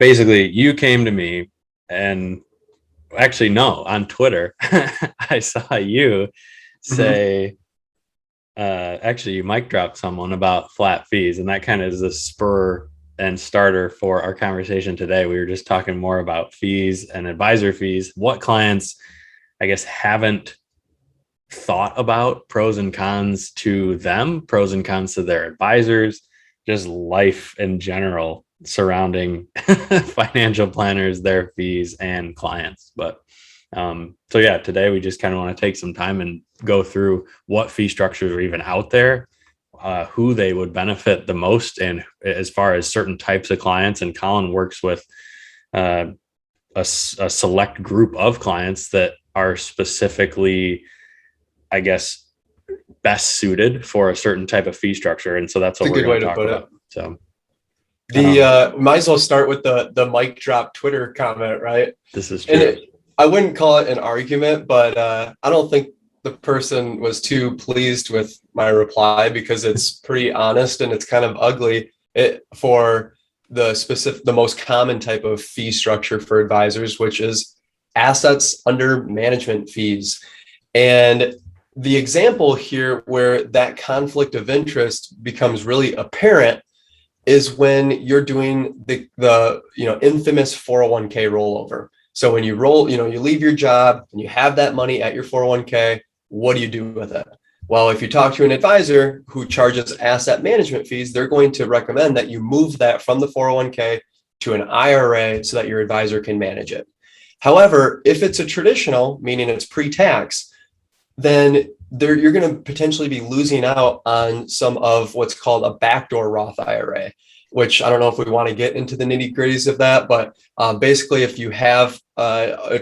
basically you came to me and actually, no, on Twitter, I saw you say, actually, you mic dropped someone about flat fees, and that kind of is the spur and starter for our conversation today. We were just talking more about fees and advisor fees, what clients, I guess, haven't thought about, pros and cons to them, pros and cons to their advisors, just life in general surrounding financial planners, their fees, and clients. But so yeah, today we just kind of want to take some time and go through what fee structures are even out there, who they would benefit the most, and as far as certain types of clients. And Colin works with a select group of clients that are specifically, I guess, best suited for a certain type of fee structure. And so that's what we're going to talk about. So might as well start with the mic drop Twitter comment, right? This is true. I wouldn't call it an argument, but I don't think the person was too pleased with my reply, because it's pretty honest and it's kind of ugly for the most common type of fee structure for advisors, which is assets under management fees. And the example here where that conflict of interest becomes really apparent is when you're doing the infamous 401k rollover. So when you you leave your job and you have that money at your 401k, what do you do with it? Well, if you talk to an advisor who charges asset management fees, they're going to recommend that you move that from the 401k to an IRA so that your advisor can manage it. However, if it's a traditional, meaning it's pre-tax, then you're going to potentially be losing out on some of what's called a backdoor Roth IRA, which I don't know if we want to get into the nitty gritties of that, but basically if you have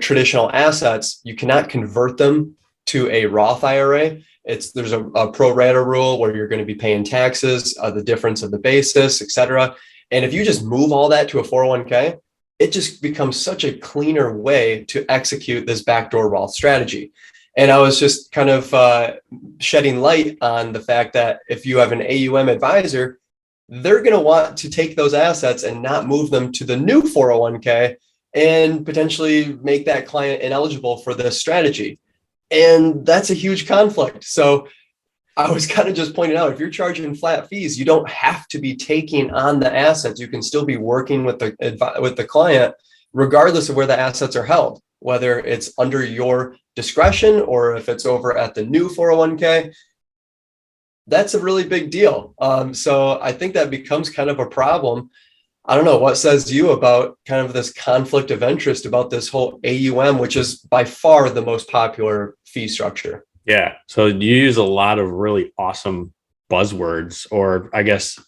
traditional assets, you cannot convert them to a Roth IRA. There's a pro rata rule where you're going to be paying taxes, the difference of the basis, et cetera. And if you just move all that to a 401k, it just becomes such a cleaner way to execute this backdoor Roth strategy. And I was just kind of shedding light on the fact that if you have an AUM advisor, they're going to want to take those assets and not move them to the new 401k and potentially make that client ineligible for this strategy. And that's a huge conflict. So I was kind of just pointing out, if you're charging flat fees, you don't have to be taking on the assets. You can still be working with the client, regardless of where the assets are held, whether it's under your discretion or if it's over at the new 401k. That's a really big deal. So I think that becomes kind of a problem. I don't know, what says to you about kind of this conflict of interest about this whole AUM, which is by far the most popular fee structure? Yeah. So you use a lot of really awesome buzzwords, or I guess,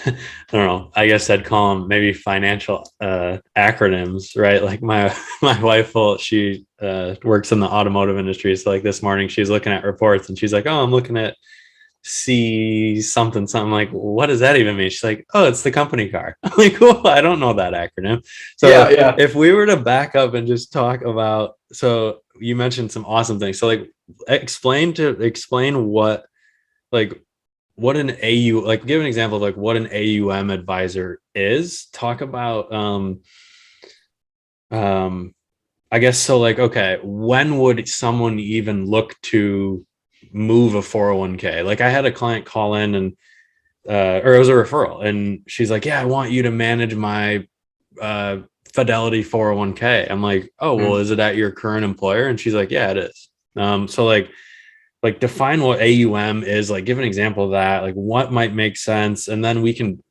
I don't know, I guess I'd call them maybe financial acronyms, right? Like my wife, she works in the automotive industry. So like this morning she's looking at reports and she's like, oh, I'm looking at C something. I'm like, what does that even mean? She's like, oh, it's the company car. I'm like, well, I don't know that acronym. So yeah. If we were to back up and just talk about, so you mentioned some awesome things. So like explain what an AU, like give an example of like what an AUM advisor is. Talk about I guess so, like, okay, when would someone even look to move a 401k? Like I had a client call in and or it was a referral, and she's like, yeah, I want you to manage my Fidelity 401k. I'm like, oh, well, is it at your current employer? And she's like, yeah, it is. So like define what AUM is, like give an example of that, like what might make sense. And then we can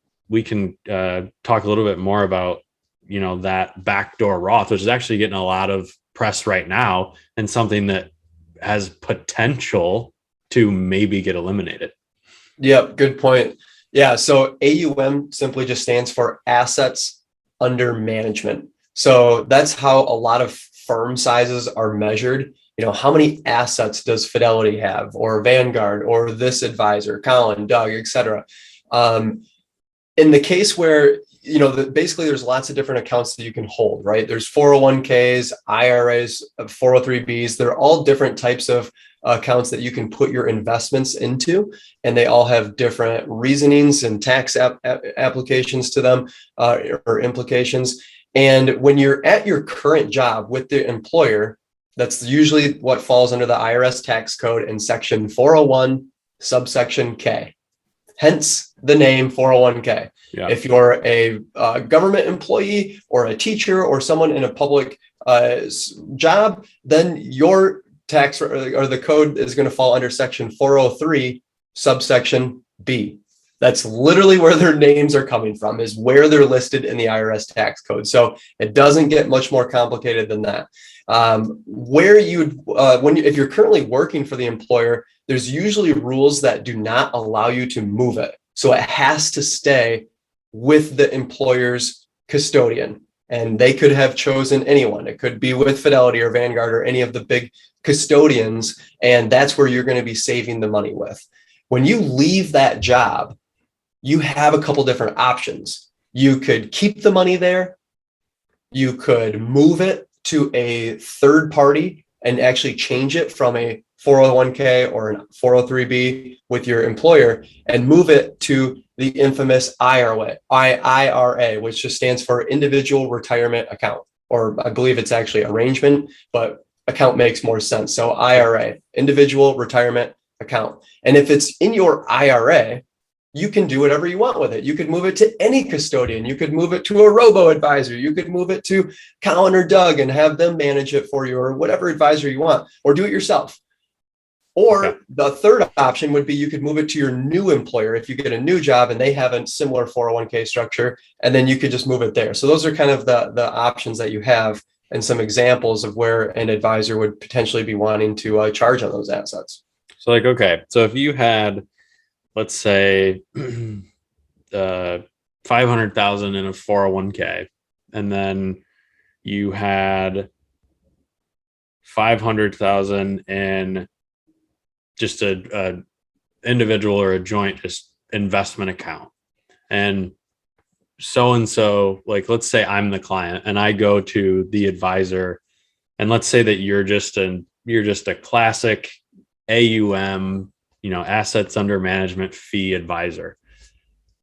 talk a little bit more about, that backdoor Roth, which is actually getting a lot of press right now and something that has potential to maybe get eliminated. Yep. Good point. Yeah. So AUM simply just stands for assets under management. So that's how a lot of firm sizes are measured. How many assets does Fidelity have, or Vanguard, or this advisor, Colin, Doug, et cetera. In the case where, basically there's lots of different accounts that you can hold, right? There's 401ks, IRAs, 403bs. They're all different types of accounts that you can put your investments into, and they all have different reasonings and tax applications to them or implications. And when you're at your current job with the employer, that's usually what falls under the IRS tax code in section 401 subsection K. Hence the name 401k. Yeah. If you're a government employee or a teacher or someone in a public job, then your tax or the code is going to fall under section 403 subsection B. That's literally where their names are coming from, is where they're listed in the IRS tax code. So it doesn't get much more complicated than that. Where you'd, if you're currently working for the employer, there's usually rules that do not allow you to move it. So it has to stay with the employer's custodian. And they could have chosen anyone. It could be with Fidelity or Vanguard or any of the big custodians. And that's where you're going to be saving the money with. When you leave that job, you have a couple different options. You could keep the money there. You could move it to a third party and actually change it from a 401k or a 403b with your employer and move it to the infamous IRA, which just stands for Individual Retirement Account, or I believe it's actually arrangement, but account makes more sense. So IRA, Individual Retirement Account. And if it's in your IRA, you can do whatever you want with it. You could move it to any custodian. You could move it to a robo-advisor. You could move it to Colin or Doug and have them manage it for you, or whatever advisor you want, or do it yourself. Or the third option would be you could move it to your new employer if you get a new job and they have a similar 401k structure, and then you could just move it there. So those are kind of the options that you have and some examples of where an advisor would potentially be wanting to charge on those assets. So like, okay, so if you had, let's say, 500,000 in a 401k, and then you had 500,000 in just a individual or a joint just investment account. And so, like, let's say I'm the client and I go to the advisor, and let's say that you're just a classic AUM, assets under management fee advisor.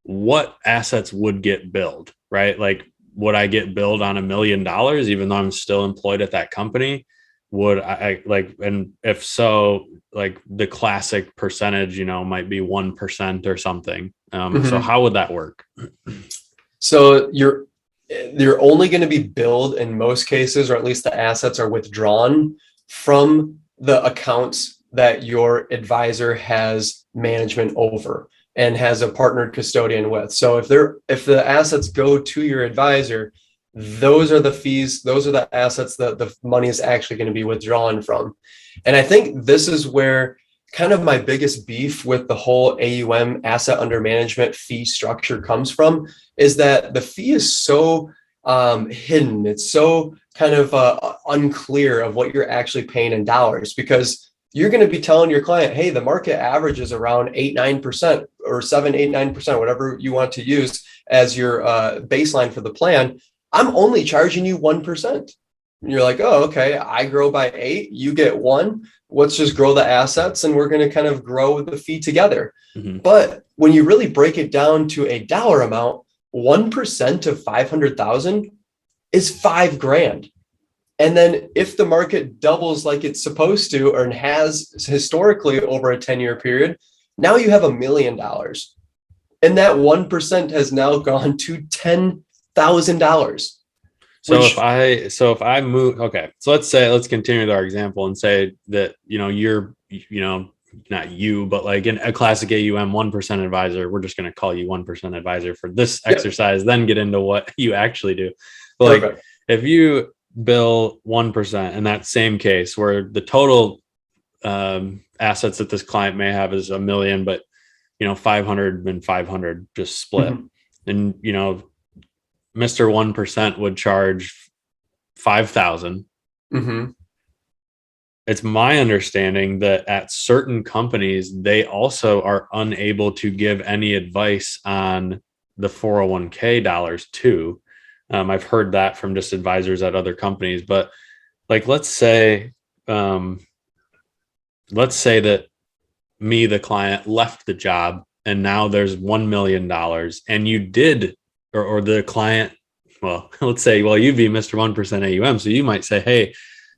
What assets would get billed, right? Like, would I get billed on $1 million, even though I'm still employed at that company? Would I like, and if so, like the classic percentage, might be 1% or something. So how would that work? So you're only going to be billed in most cases, or at least the assets are withdrawn from the accounts that your advisor has management over and has a partnered custodian with. So if the assets go to your advisor, those are the fees, those are the assets that the money is actually going to be withdrawn from. And I think this is where kind of my biggest beef with the whole AUM, asset under management fee structure, comes from, is that the fee is so hidden. It's so kind of unclear of what you're actually paying in dollars, because you're going to be telling your client, hey, the market average is around 8-9% or 7-8-9%, whatever you want to use as your baseline for the plan. I'm only charging you 1%. And you're like, oh, okay, I grow by 8, you get 1. Let's just grow the assets and we're going to kind of grow the fee together. But when you really break it down to a dollar amount, 1% of 500,000 is $5,000. And then if the market doubles like it's supposed to, or has historically over a 10-year period, now you have $1 million. And that 1% has now gone to $10,000. So if I move, okay, so let's continue with our example and say that, you're, not you, but like in a classic AUM 1% advisor, we're just going to call you 1% advisor for this exercise, then get into what you actually do. But like, if you bill 1% in that same case where the total assets that this client may have is $1 million, but 500 and 500 just split, and Mr. 1% would charge 5,000. It's my understanding that at certain companies, they also are unable to give any advice on the 401k dollars too. I've heard that from just advisors at other companies, but like, let's say that me, the client, left the job and now there's $1 million, and you did, or the client well, let's say, well, you'd be Mr. 1% AUM. So you might say, hey,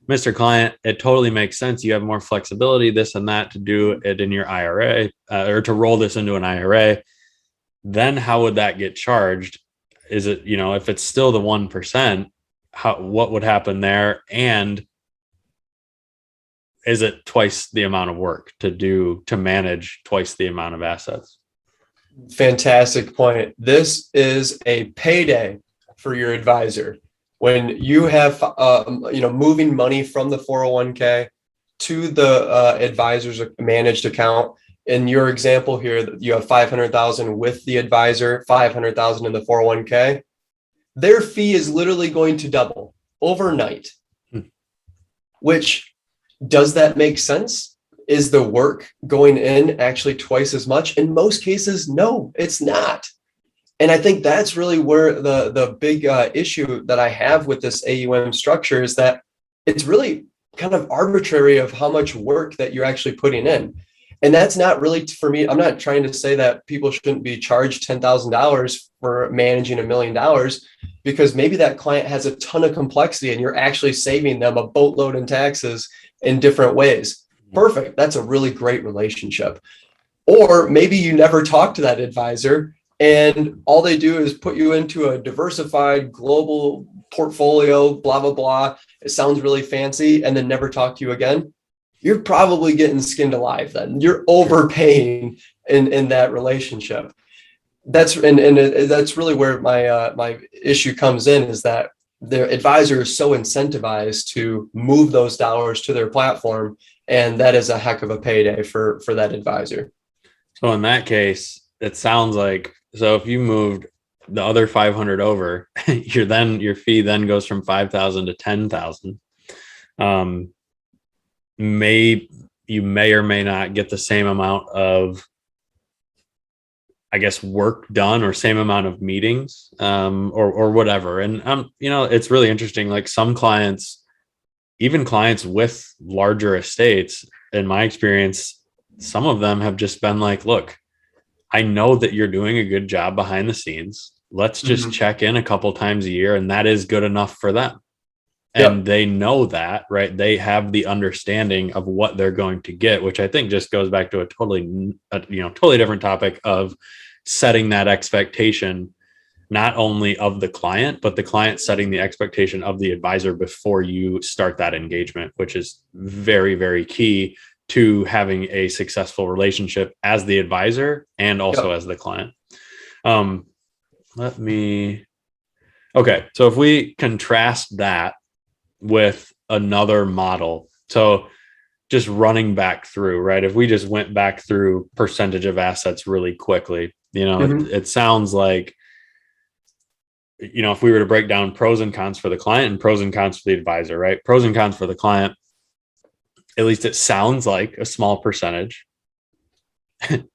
Mr. Client, it totally makes sense. You have more flexibility, this and that, to do it in your IRA or to roll this into an IRA. Then how would that get charged? Is it, if it's still the 1%, what would happen there? And is it twice the amount of work to manage twice the amount of assets? Fantastic point. This is a payday for your advisor. When you have, moving money from the 401k to the advisor's managed account. In your example here, you have 500,000 with the advisor, 500,000 in the 401k. Their fee is literally going to double overnight. Which, does that make sense? Is the work going in actually twice as much? In most cases, no, it's not. And I think that's really where the big issue that I have with this AUM structure is that it's really kind of arbitrary of how much work that you're actually putting in. And that's not really, for me, I'm not trying to say that people shouldn't be charged $10,000 for managing $1 million, because maybe that client has a ton of complexity and you're actually saving them a boatload in taxes in different ways. Perfect. That's a really great relationship. Or maybe you never talk to that advisor and all they do is put you into a diversified global portfolio, blah, blah, blah. It sounds really fancy, and then never talk to you again. You're probably getting skinned alive then. You're overpaying in that relationship. That's really where my issue comes in, is that their advisor is so incentivized to move those dollars to their platform, and that is a heck of a payday for that advisor. So in that case, it sounds like, so if you moved the other 500 over, your fee then goes from 5,000 to 10,000. You may or may not get the same amount of, I guess, work done, or same amount of meetings, or whatever. And it's really interesting. Like some clients, even clients with larger estates, in my experience, some of them have just been like, look, I know that you're doing a good job behind the scenes. Let's just check in a couple times a year, and that is good enough for them. And they know that, right? They have the understanding of what they're going to get, which I think just goes back to a totally different topic of setting that expectation, not only of the client, but the client setting the expectation of the advisor before you start that engagement, which is very, very key to having a successful relationship as the advisor and also as the client. Okay. So if we contrast that with another model, so just running back through, right? If we just went back through percentage of assets really quickly, it sounds like, if we were to break down pros and cons for the client and pros and cons for the advisor, right? Pros and cons for the client, at least it sounds like a small percentage.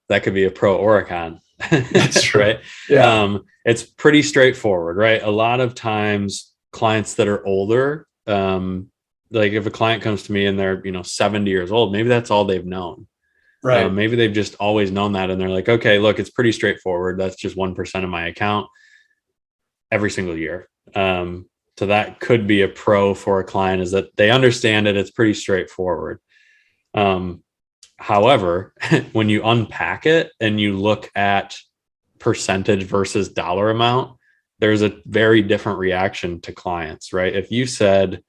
That could be a pro or a con. That's right. Yeah. It's pretty straightforward, right? A lot of times clients that are older, like if a client comes to me and they're, 70 years old, maybe that's all they've known. Right. Maybe they've just always known that. And they're like, okay, look, it's pretty straightforward. That's just 1% of my account every single year. So that could be a pro for a client, is that they understand it. It's pretty straightforward. However, when you unpack it and you look at percentage versus dollar amount, there's a very different reaction to clients, right? If you said,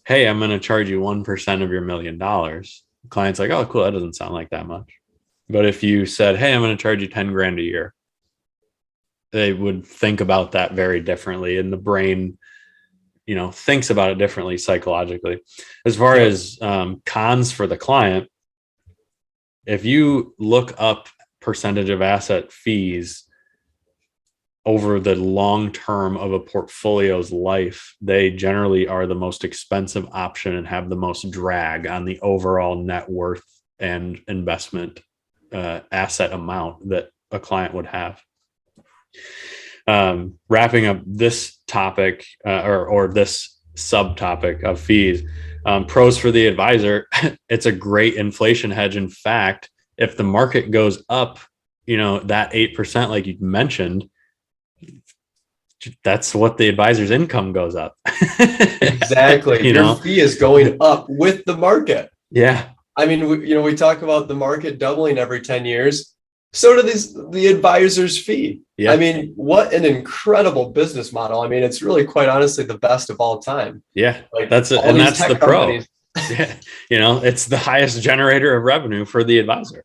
hey, I'm going to charge you 1% of your $1 million, client's like, oh, cool. That doesn't sound like that much. But if you said, hey, I'm going to charge you 10 grand a year, they would think about that very differently. And the brain, thinks about it differently psychologically. As far as cons for the client, if you look up percentage of asset fees over the long term of a portfolio's life, they generally are the most expensive option and have the most drag on the overall net worth and investment asset amount that a client would have. Wrapping up this topic or this subtopic of fees, pros for the advisor, it's a great inflation hedge. In fact, if the market goes up, that 8%, like you mentioned, that's what the advisor's income goes up. Exactly. Your fee is going up with the market. Yeah. I mean, we talk about the market doubling every 10 years. So does the advisor's fee. Yeah. I mean, what an incredible business model. I mean, it's really quite honestly the best of all time. Yeah. Like that's it. And that's the pro. Yeah. It's the highest generator of revenue for the advisor.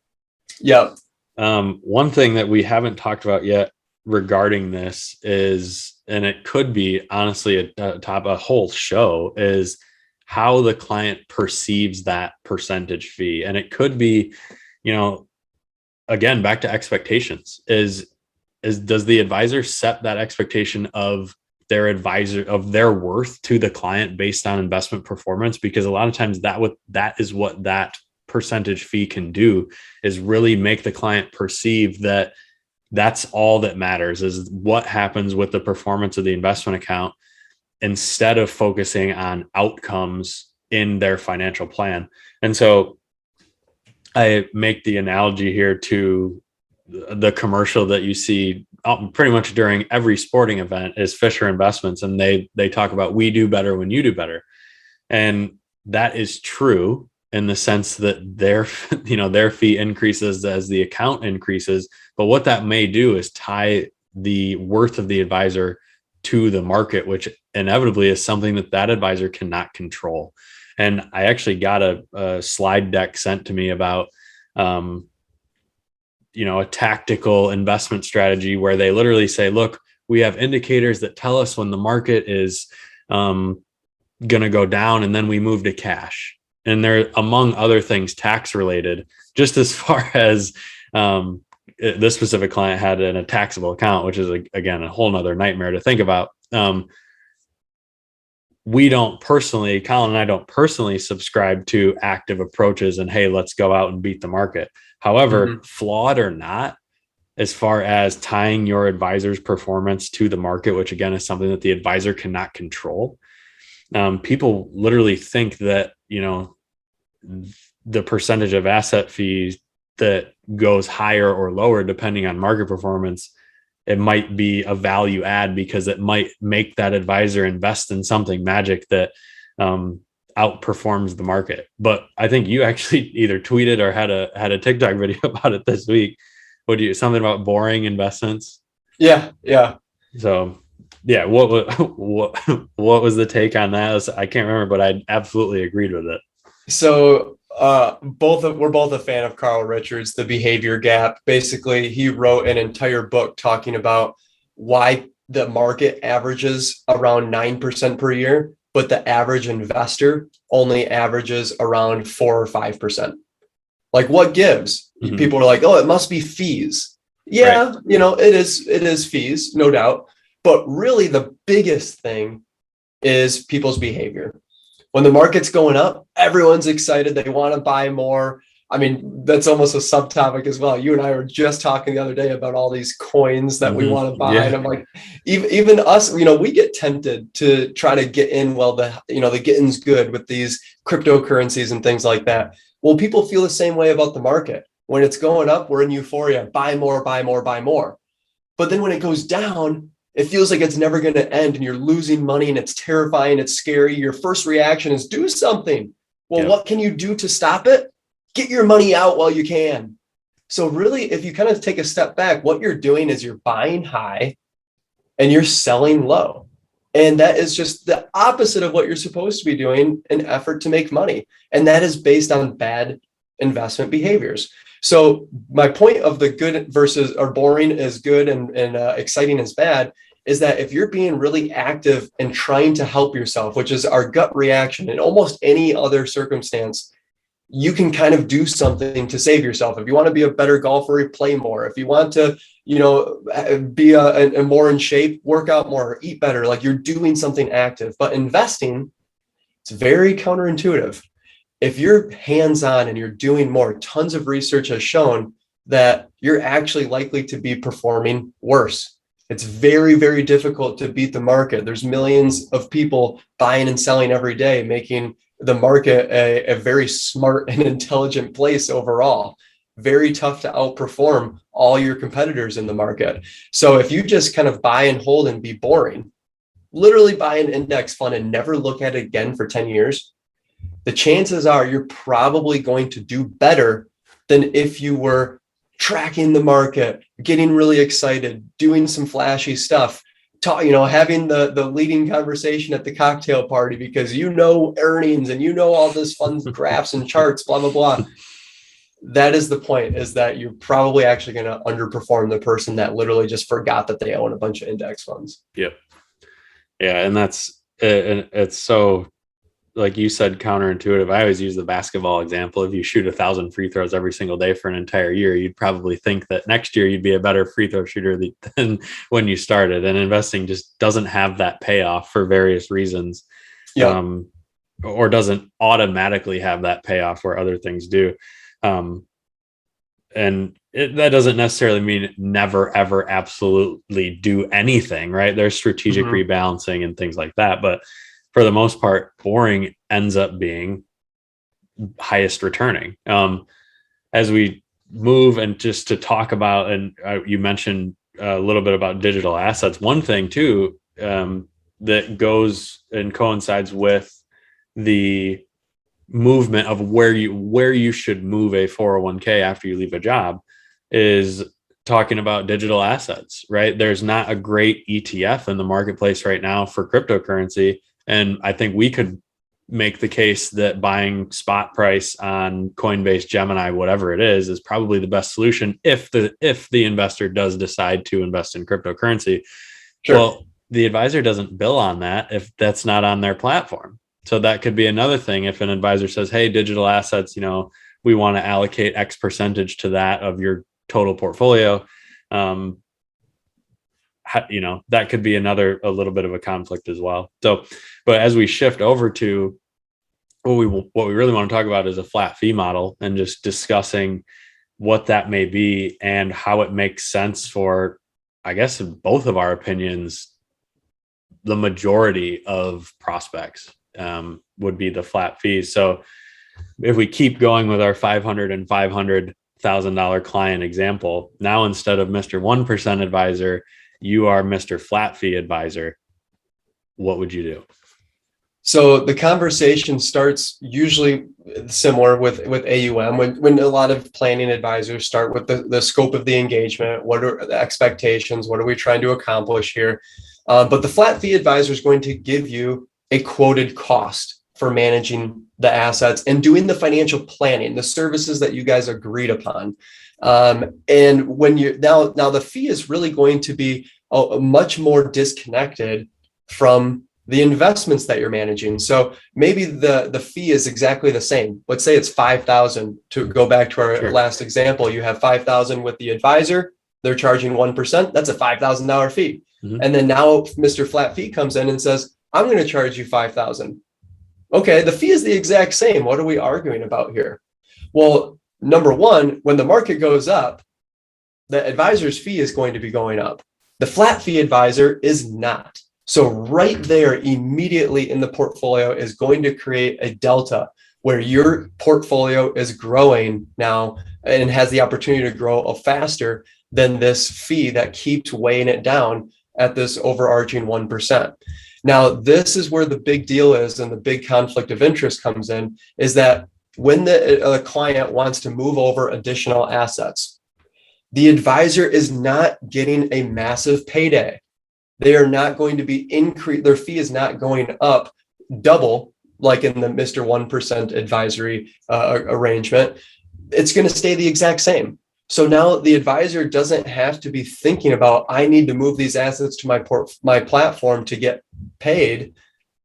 Yep. One thing that we haven't talked about yet regarding this is, and it could be honestly a whole show, is how the client perceives that percentage fee. And it could be, again, back to expectations, is does the advisor set that expectation of their advisor, of their worth to the client based on investment performance? Because a lot of times that is what that percentage fee can do, is really make the client perceive that that's all that matters, is what happens with the performance of the investment account, instead of focusing on outcomes in their financial plan. And so I make the analogy here to the commercial that you see pretty much during every sporting event is Fisher Investments. And they talk about, we do better when you do better. And that is true in the sense that their fee increases as the account increases. But what that may do is tie the worth of the advisor to the market, which inevitably is something that advisor cannot control. And I actually got a slide deck sent to me about, a tactical investment strategy where they literally say, look, we have indicators that tell us when the market is going to go down, and then we move to cash. And they're, among other things, tax related, just as far as this specific client had a taxable account, which is, again, a whole nother nightmare to think about. Colin and I don't personally subscribe to active approaches and, hey, let's go out and beat the market. However, flawed or not, as far as tying your advisor's performance to the market, which again is something that the advisor cannot control. People literally think that, the percentage of asset fees that goes higher or lower depending on market performance, it might be a value add because it might make that advisor invest in something magic that outperforms the market. But I think you actually either tweeted or had a TikTok video about it this week. Something about boring investments? Yeah. So yeah, what was the take on that? I can't remember, but I absolutely agreed with it. So we're both a fan of Carl Richards, The Behavior Gap. Basically, he wrote an entire book talking about why the market averages around 9% per year, but the average investor only averages around 4 or 5%. Like, what gives? Mm-hmm. People are like, oh, it must be fees. Yeah, right. It is fees, no doubt. But really the biggest thing is people's behavior. When the market's going up, everyone's excited. They want to buy more. I mean, that's almost a subtopic as well. You and I were just talking the other day about all these coins that we want to buy. Yeah. And I'm like, even us, we get tempted to try to get in while the getting's good with these cryptocurrencies and things like that. Well, people feel the same way about the market. When it's going up, we're in euphoria. Buy more, buy more, buy more. But then when it goes down, it feels like it's never going to end and you're losing money and it's terrifying. It's scary. Your first reaction is do something. Well, What can you do to stop it? Get your money out while you can. So really, if you kind of take a step back, what you're doing is you're buying high and you're selling low. And that is just the opposite of what you're supposed to be doing in effort to make money. And that is based on bad investment behaviors. So my point of the good versus or boring is good and exciting is bad is that if you're being really active and trying to help yourself, which is our gut reaction in almost any other circumstance, you can kind of do something to save yourself. If you want to be a better golfer, play more. If you want to, be a more in shape, work out more, eat better, like you're doing something active. But investing, it's very counterintuitive. If you're hands-on and you're doing more, tons of research has shown that you're actually likely to be performing worse. It's very, very difficult to beat the market. There's millions of people buying and selling every day, making the market a very smart and intelligent place overall. very tough to outperform all your competitors in the market. So if you just kind of buy and hold and be boring, literally buy an index fund and never look at it again for 10 years, the chances are you're probably going to do better than if you were tracking the market, getting really excited, doing some flashy stuff, having the leading conversation at the cocktail party because earnings and all this fun graphs and charts, blah, blah, blah. That is the point, is that you're probably actually going to underperform the person that literally just forgot that they own a bunch of index funds. Yep. Yeah. And it's so, like you said, counterintuitive. I always use the basketball example. If you shoot 1,000 free throws every single day for an entire year, you'd probably think that next year you'd be a better free throw shooter than when you started. And investing just doesn't have that payoff for various reasons. Yeah. Or doesn't automatically have that payoff where other things do. And that doesn't necessarily mean never, ever absolutely do anything, right? There's strategic rebalancing and things like that. But for the most part, boring ends up being highest returning. As we move and just to talk about, and you mentioned a little bit about digital assets. One thing too, that goes and coincides with the movement of where you should move a 401k after you leave a job is talking about digital assets, right? There's not a great ETF in the marketplace right now for cryptocurrency. And I think we could make the case that buying spot price on Coinbase, Gemini, whatever it is probably the best solution if the investor does decide to invest in cryptocurrency. Sure. Well, the advisor doesn't bill on that if that's not on their platform. So that could be another thing. If an advisor says, hey, digital assets, we want to allocate X percentage to that of your total portfolio. That could be a little bit of a conflict as well. So, but as we shift over to what we really want to talk about is a flat fee model and just discussing what that may be and how it makes sense for, I guess, in both of our opinions, the majority of prospects would be the flat fees. So if we keep going with our $500 and $500,000 client example, now instead of Mr. 1% advisor, you are Mr. Flat Fee Advisor. What would you do? So the conversation starts usually similar with AUM when a lot of planning advisors start with the scope of the engagement. What are the expectations? What are we trying to accomplish here? But the flat fee advisor is going to give you a quoted cost for managing the assets and doing the financial planning, the services that you guys agreed upon. And when you now the fee is really going to be much more disconnected from the investments that you're managing. So maybe the fee is exactly the same. Let's say it's $5,000 to go back to our last example. You have $5,000 with the advisor. They're charging 1%. That's a $5,000 fee. And then now Mr. Flat Fee comes in and says, I'm going to charge you $5,000. Okay, the fee is the exact same. What are we arguing about here? Well, number one, when the market goes up, the advisor's fee is going to be going up. The flat fee advisor is not. So right there, immediately in the portfolio is going to create a delta where your portfolio is growing now and has the opportunity to grow faster than this fee that keeps weighing it down at this overarching 1%. Now, this is where the big deal is and the big conflict of interest comes in, is that when the client wants to move over additional assets, the advisor is not getting a massive payday. They are not going to be increased. Their fee is not going up double like in the Mr. 1% advisory arrangement. It's going to stay the exact same. So now the advisor doesn't have to be thinking about, I need to move these assets to my platform to get paid.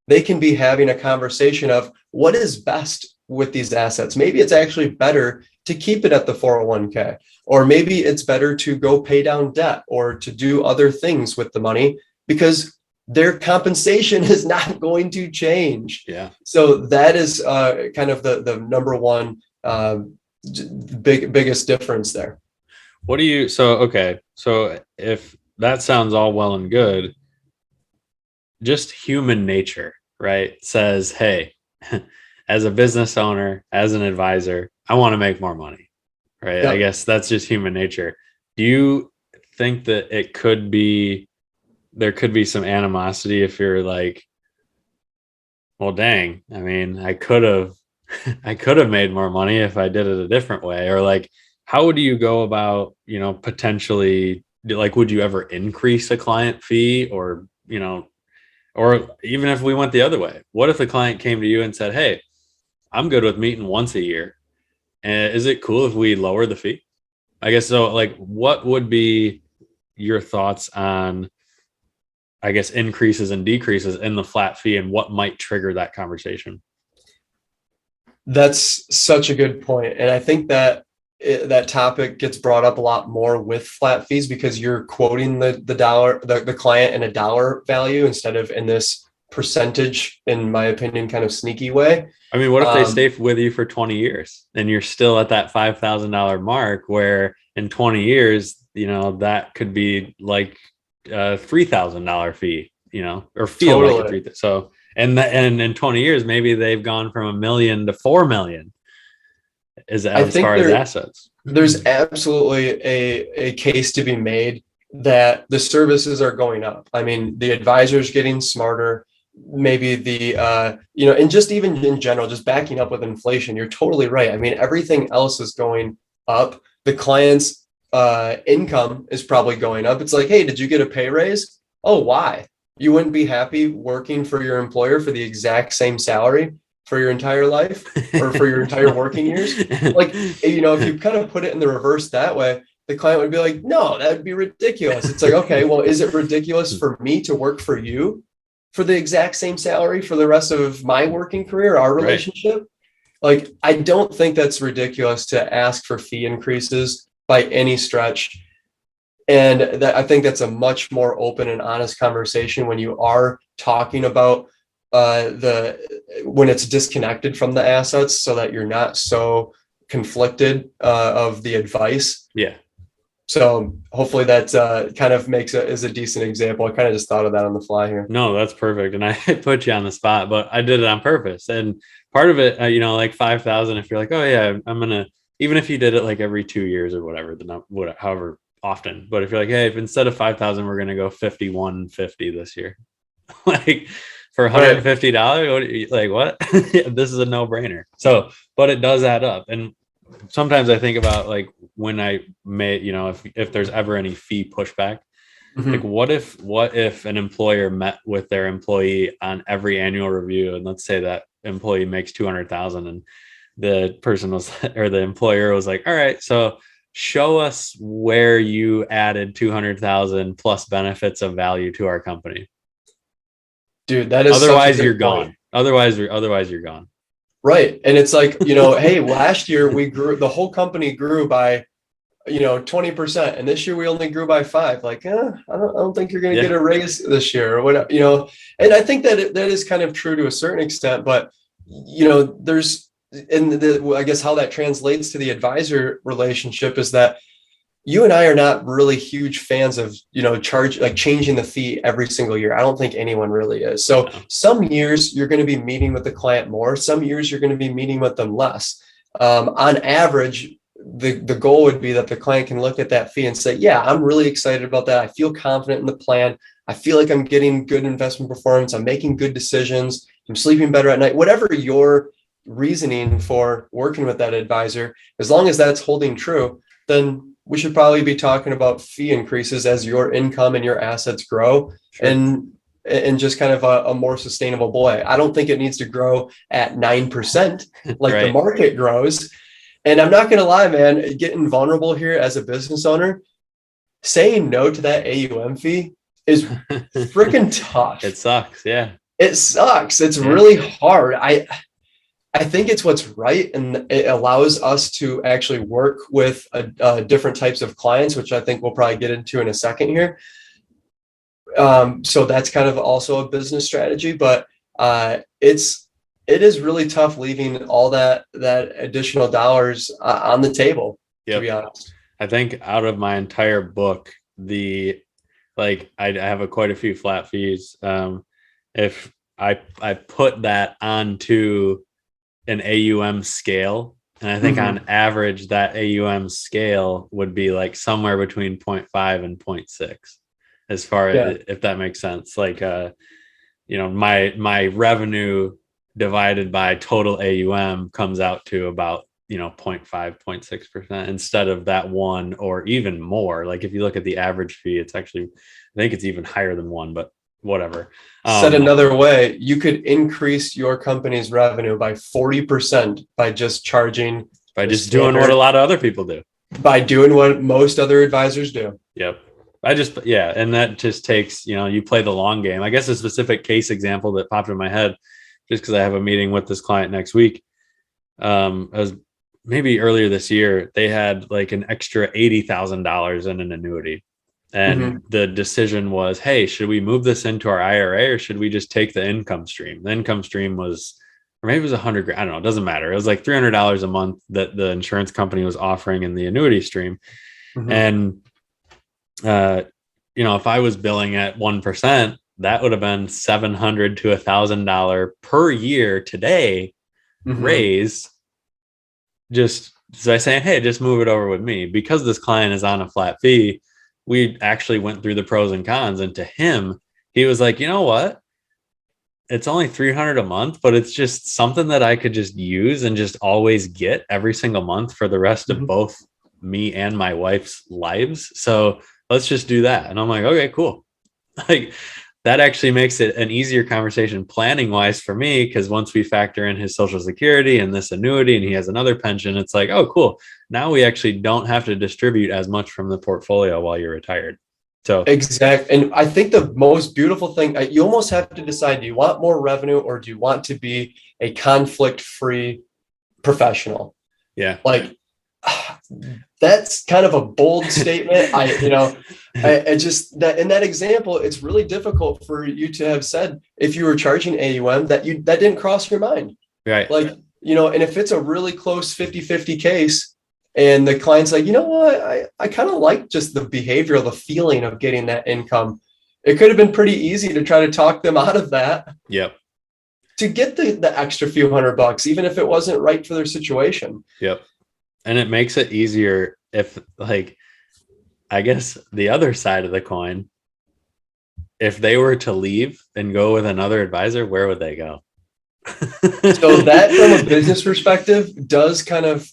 They can be having a conversation of what is best with these assets. Maybe it's actually better to keep it at the 401k, or maybe it's better to go pay down debt or to do other things with the money because their compensation is not going to change. Yeah. So that is kind of the number one biggest difference there. So if that sounds all well and good, just human nature, right, says, hey, as a business owner, as an advisor, I want to make more money. right? Yep. I guess that's just human nature. Do you think that there could be some animosity if you're like, well, dang, I mean, I could have I could have made more money if I did it a different way? Or like, how would you go about, potentially, like, would you ever increase a client fee, or, or even if we went the other way, what if the client came to you and said, hey, I'm good with meeting once a year, and is it cool if we lower the fee? I guess so. Like, what would be your thoughts on, I guess, increases and decreases in the flat fee, and what might trigger that conversation? That's such a good point. And I think that that topic gets brought up a lot more with flat fees because you're quoting the client in a dollar value instead of in this percentage, in my opinion, kind of sneaky way. I mean, what if they stay Um, with you for 20 years and you're still at that $5,000 mark, where in 20 years, that could be like a $3,000 fee, or feel like a totally. three. So, and in 20 years, maybe they've gone from 1 million to 4 million I as think far as assets. there's absolutely a case to be made that the services are going up. I mean, the advisor's getting smarter. Maybe and just even in general, just backing up with inflation, you're totally right. I mean, everything else is going up. The client's income is probably going up. It's like, hey, did you get a pay raise? Oh, why? You wouldn't be happy working for your employer for the exact same salary for your entire life or for your entire working years? Like, if you kind of put it in the reverse that way, the client would be like, no, that would be ridiculous. It's like, okay, well, is it ridiculous for me to work for you for the exact same salary for the rest of my working career, our Right. relationship? Like, I don't think that's ridiculous to ask for fee increases by any stretch. And I think that's a much more open and honest conversation when you are talking about the when it's disconnected from the assets, so that you're not so conflicted of the advice. Yeah. So hopefully that kind of is a decent example. I kind of just thought of that on the fly here. No, that's perfect. And I put you on the spot, but I did it on purpose. And part of it, like 5,000, if you're like, oh yeah, I'm going to, even if you did it like every 2 years or whatever, however often, but if you're like, hey, if instead of 5,000, we're going to go 5150 this year, like for Right. $150, what? This is a no brainer. So, but it does add up. And sometimes I think about like when I may, if there's ever any fee pushback, like Mm-hmm. what if an employer met with their employee on every annual review, and let's say that employee makes 200,000, and the person was or the employer was like, all right, so show us where you added 200,000 plus benefits of value to our company. Dude, that is such a Otherwise you're good point. gone. Otherwise you're gone. Right. And it's like, hey, last year the whole company grew by 20%, and this year we only grew by 5. Like, I don't think you're going to Yeah. get a raise this year or whatever. And I think that that is kind of true to a certain extent, but there's I guess how that translates to the advisor relationship is that you and I are not really huge fans of, changing the fee every single year. I don't think anyone really is. So No. some years you're going to be meeting with the client more. Some years you're going to be meeting with them less. On average, the goal would be that the client can look at that fee and say, yeah, I'm really excited about that. I feel confident in the plan. I feel like I'm getting good investment performance. I'm making good decisions. I'm sleeping better at night. Whatever your reasoning for working with that advisor, as long as that's holding true, then we should probably be talking about fee increases as your income and your assets grow, Sure. and just kind of a more sustainable way. I don't think it needs to grow at 9% like the Right. market grows. And I'm not going to lie, man, getting vulnerable here as a business owner, saying no to that AUM fee is freaking It tough. sucks. Yeah. It sucks. It's Yeah. really hard. I think it's what's right, and it allows us to actually work with different types of clients, which I think we'll probably get into in a second here. So that's kind of also a business strategy, but it is really tough leaving all that additional dollars on the table, to be Yep. honest. I think out of my entire book, I have quite a few flat fees. If I put that onto an AUM scale, And I think on average, that AUM scale would be like somewhere between 0.5 and 0.6, as far as, if that makes sense. Like, my revenue divided by total AUM comes out to about, 0.5, 0.6% instead of that one, or even more. Like if you look at the average fee, it's actually, I think it's even higher than one, but whatever. Said another way, you could increase your company's revenue by 40% by just charging, by just doing what a lot of other people do, by doing what most other advisors do. Yep. And that just takes, you play the long game. I guess a specific case example that popped in my head, just because I have a meeting with this client next week. As maybe earlier this year, they had like an extra $80,000 in an annuity. And the decision was, hey, should we move this into our IRA or should we just take the income stream? The income stream was, or maybe it was $100,000. I don't know. It doesn't matter. It was like $300 a month that the insurance company was offering in the annuity stream. And, if I was billing at 1%, that would have been $700 to $1,000 per year today raise, just by saying, hey, just move it over with me. Because this client is on a flat fee, we actually went through the pros and cons. And to him, he was like, you know what? It's only $300 a month, but it's just something that I could just use and just always get every single month for the rest of both me and my wife's lives. So let's just do that. And I'm like, okay, cool. Like that actually makes it an easier conversation planning wise for me. Because once we factor in his Social Security and this annuity and he has another pension, it's like, oh, cool. Now we actually don't have to distribute as much from the portfolio while you're retired. So exactly. And I think the most beautiful thing, you almost have to decide, do you want more revenue or do you want to be a conflict-free professional? Yeah. Like that's kind of a bold statement. I just that in that example, it's really difficult for you to have said if you were charging AUM that didn't cross your mind. Right. Like, and if it's a really close 50-50 case and the client's like, you know what, I kind of like just the behavioral, the feeling of getting that income. It could have been pretty easy to try to talk them out of that. Yep. To get the extra few $100, even if it wasn't right for their situation. Yep. And it makes it easier if, like, I guess the other side of the coin, if they were to leave and go with another advisor, where would they go? So that from a business perspective does kind of,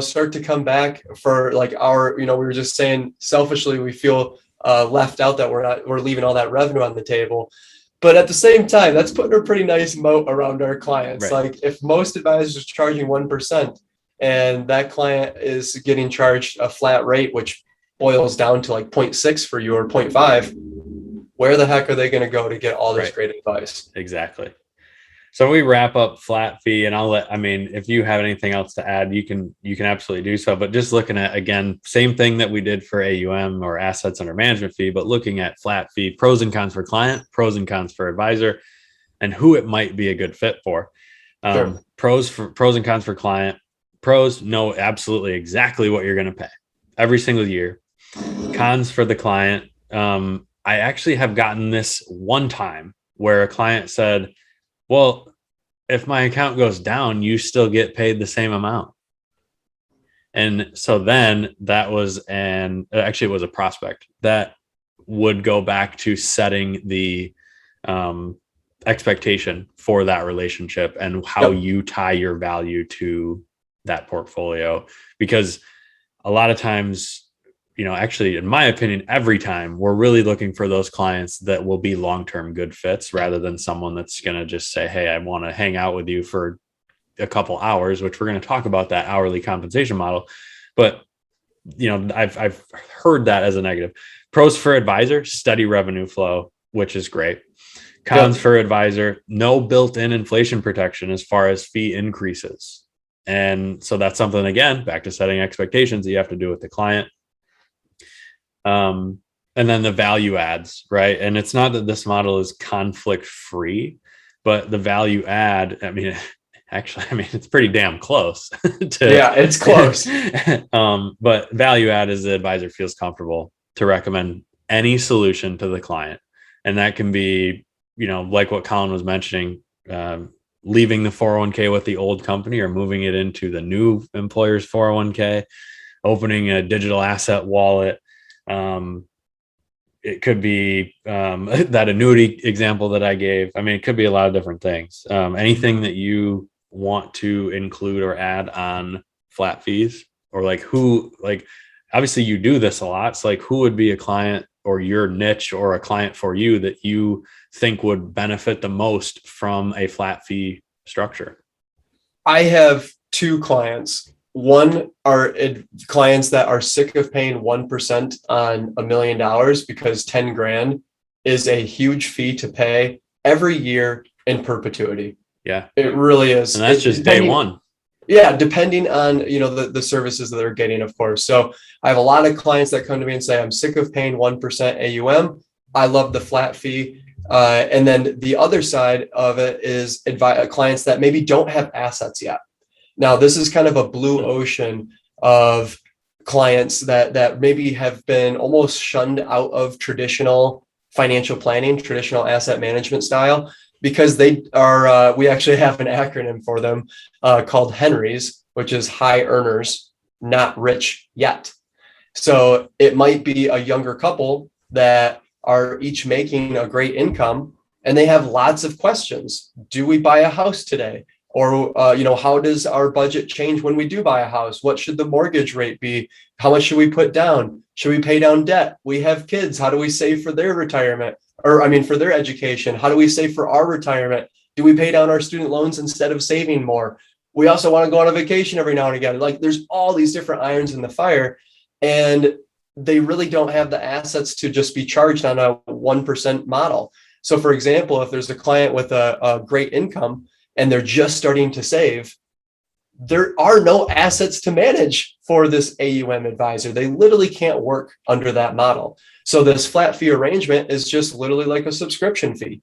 start to come back for like we were just saying selfishly, we feel left out that we're leaving all that revenue on the table. But at the same time, that's putting a pretty nice moat around our clients. Right. Like if most advisors are charging 1%, and that client is getting charged a flat rate, which boils down to like 0.6 for you or 0.5, where the heck are they going to go to get all this great advice? Exactly. So we wrap up flat fee, and if you have anything else to add, you can absolutely do so. But just looking at, again, same thing that we did for AUM or assets under management fee, but looking at flat fee, pros and cons for client, pros and cons for advisor, and who it might be a good fit for. Pros and cons for client. Pros, know absolutely exactly what you're going to pay every single year. Cons for the client. I actually have gotten this one time where a client said, well, if my account goes down, you still get paid the same amount. And so then that was it was a prospect that would go back to setting the expectation for that relationship and how you tie your value to that portfolio. Because a lot of times, actually, in my opinion, every time we're really looking for those clients that will be long-term good fits rather than someone that's going to just say, hey, I want to hang out with you for a couple hours, which we're going to talk about that hourly compensation model. But, I've heard that as a negative. Pros for advisor, steady revenue flow, which is great. Cons for advisor, no built-in inflation protection as far as fee increases. And so that's something, again, back to setting expectations that you have to do with the client. And then the value adds, right? And it's not that this model is conflict free, but the value add, it's pretty damn close. It's close. But value add is the advisor feels comfortable to recommend any solution to the client. And that can be, like what Colin was mentioning, leaving the 401k with the old company or moving it into the new employer's 401k, opening a digital asset wallet. It could be that annuity example that I gave. I mean, it could be a lot of different things. Anything that you want to include or add on flat fees, or like who, like, obviously you do this a lot. So like, who would be a client or your niche or a client for you that you think would benefit the most from a flat fee structure? I have two clients. One are clients that are sick of paying 1% on $1 million because 10 grand is a huge fee to pay every year in perpetuity. Yeah. It really is. And that's just day one. Yeah, depending on, you know, the services that they're getting, of course. So I have a lot of clients that come to me and say, I'm sick of paying 1% AUM. I love the flat fee. And then the other side of it is clients that maybe don't have assets yet. Now, this is kind of a blue ocean of clients that maybe have been almost shunned out of traditional financial planning, traditional asset management style, because they are, we actually have an acronym for them called Henry's, which is high earners, not rich yet. So it might be a younger couple that are each making a great income and they have lots of questions. Do we buy a house today? Or, you know, how does our budget change when we do buy a house? What should the mortgage rate be? How much should we put down? Should we pay down debt? We have kids. How do we save for their retirement? Or, I mean, for their education? How do we save for our retirement? Do we pay down our student loans instead of saving more? We also want to go on a vacation every now and again. Like, there's all these different irons in the fire, and they really don't have the assets to just be charged on a 1% model. So, for example, if there's a client with a great income, and they're just starting to save, there are no assets to manage for this AUM advisor. They literally can't work under that model. So this flat fee arrangement is just literally like a subscription fee.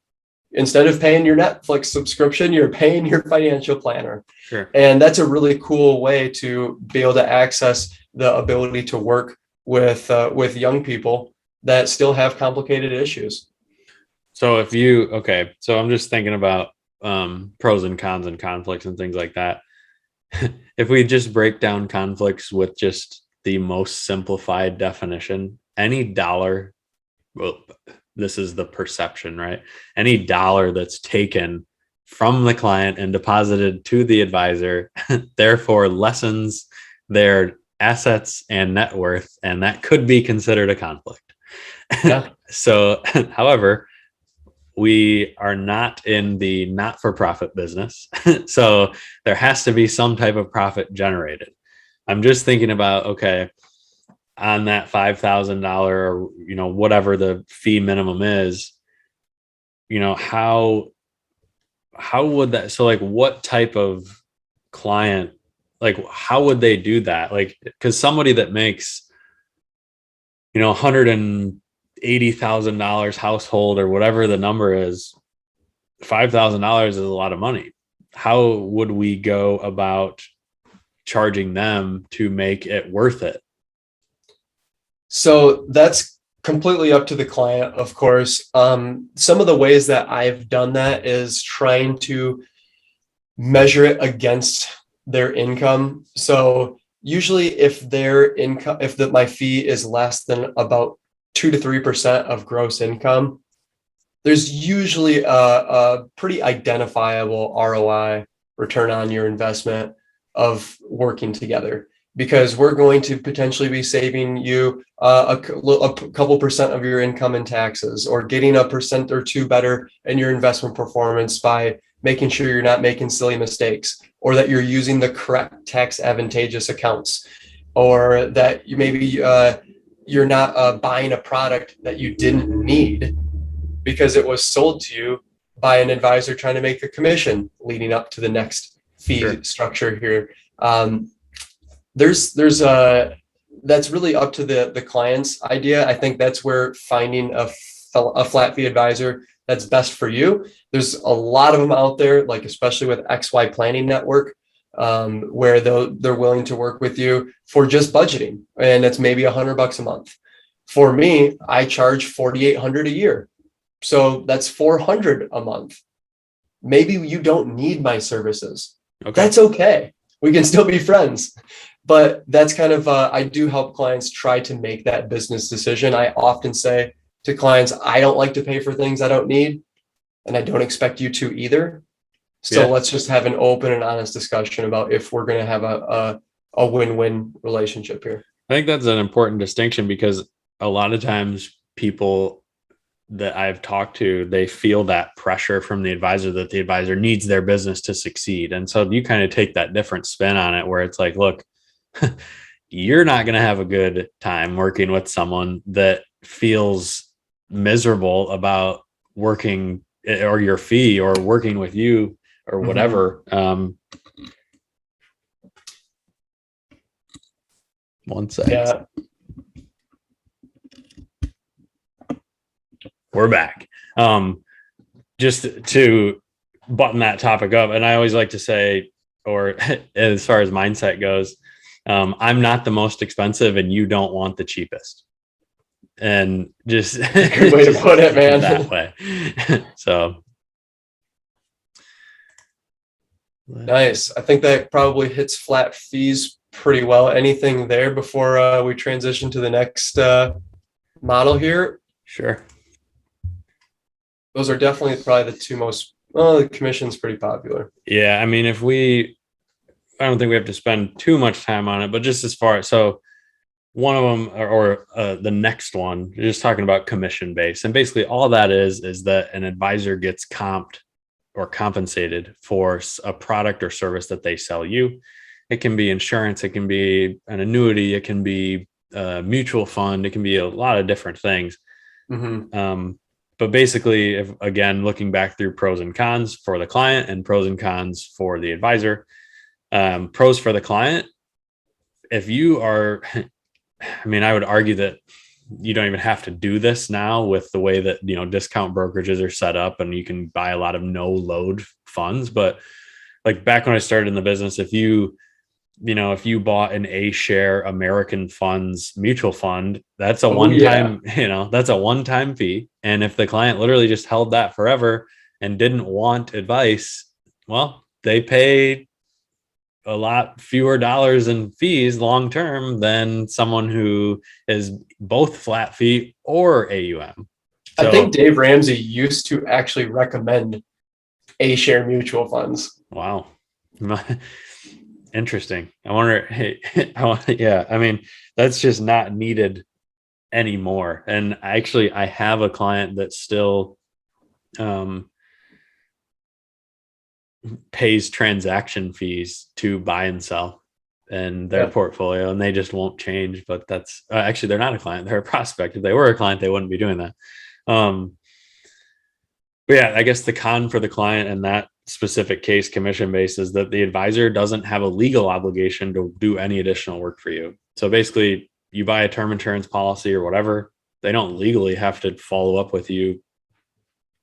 Instead of paying your Netflix subscription, you're paying your financial planner. Sure. And that's a really cool way to be able to access the ability to work with young people that still have complicated issues. So so I'm just thinking about pros and cons and conflicts and things like that. If we just break down conflicts with just the most simplified definition, any dollar, well, this is the perception, right? Any dollar that's taken from the client and deposited to the advisor, therefore lessens their assets and net worth, and that could be considered a conflict. Yeah. So, however, we are not in the not-for-profit business. So there has to be some type of profit generated. I'm just thinking about, okay, on that $5,000 or, you know, whatever the fee minimum is, you know, how would that, so like what type of client, like how would they do that? Like, because somebody that makes, you know, $180,000 household or whatever the number is, $5,000 is a lot of money. How would we go about charging them to make it worth it? So that's completely up to the client, of course. Some of the ways that I've done that is trying to measure it against their income. So usually if their income, my fee is less than about 2 to 3% of gross income, there's usually a pretty identifiable ROI, return on your investment, of working together, because we're going to potentially be saving you a couple percent of your income in taxes, or getting 1% or 2% better in your investment performance by making sure you're not making silly mistakes, or that you're using the correct tax advantageous accounts, or that you maybe you're not buying a product that you didn't need because it was sold to you by an advisor trying to make a commission leading up to the next fee structure here. That's really up to the client's idea. I think that's where finding a flat fee advisor that's best for you. There's a lot of them out there, like especially with XY Planning Network, where they're willing to work with you for just budgeting, and it's maybe $100 a month. For me, I charge $4,800 a year, so that's $400 a month. maybe you don't need my services. Okay. That's okay. We can still be friends. But that's kind of, I do help clients try to make that business decision. I often say to clients, I don't like to pay for things I don't need, and I don't expect you to either. So let's just have an open and honest discussion about if we're going to have a win-win relationship here. I think that's an important distinction, because a lot of times people that I've talked to, they feel that pressure from the advisor that the advisor needs their business to succeed. And so you kind of take that different spin on it, where it's like, look, you're not going to have a good time working with someone that feels miserable about working, or your fee, or working with you, or whatever. One sec. Yeah. We're back. Just to button that topic up, and I always like to say, or as far as mindset goes, I'm not the most expensive, and you don't want the cheapest. And just good way to put it, man. That way. So nice. I think that probably hits flat fees pretty well. Anything there before we transition to the next model here? Sure. Those are definitely probably the two most, well, the commission's pretty popular. Yeah. I mean, I don't think we have to spend too much time on it, but just as far as, so one of them, or the next one, you're just talking about commission base. And basically all that is that an advisor gets comped or compensated for a product or service that they sell you. It can be insurance, it can be an annuity, it can be a mutual fund, it can be a lot of different things. But basically, if, again, looking back through pros and cons for the client and pros and cons for the advisor, pros for the client, if you are, I mean, I would argue that you don't even have to do this now with the way that, discount brokerages are set up, and you can buy a lot of no load funds. But like back when I started in the business, if you bought an A-share American Funds mutual fund, that's a one-time, that's a one-time fee. And if the client literally just held that forever and didn't want advice, well, they pay a lot fewer dollars in fees long-term than someone who is both flat fee or AUM. So, I think Dave Ramsey used to actually recommend A-share mutual funds. Wow. Interesting. I wonder, I mean, that's just not needed anymore. And actually, I have a client that still pays transaction fees to buy and sell in their portfolio, and they just won't change. But that's actually, they're not a client, they're a prospect. If they were a client, they wouldn't be doing that. But yeah, I guess the con for the client in that specific case, commission based, is that the advisor doesn't have a legal obligation to do any additional work for you. So basically, you buy a term insurance policy or whatever, they don't legally have to follow up with you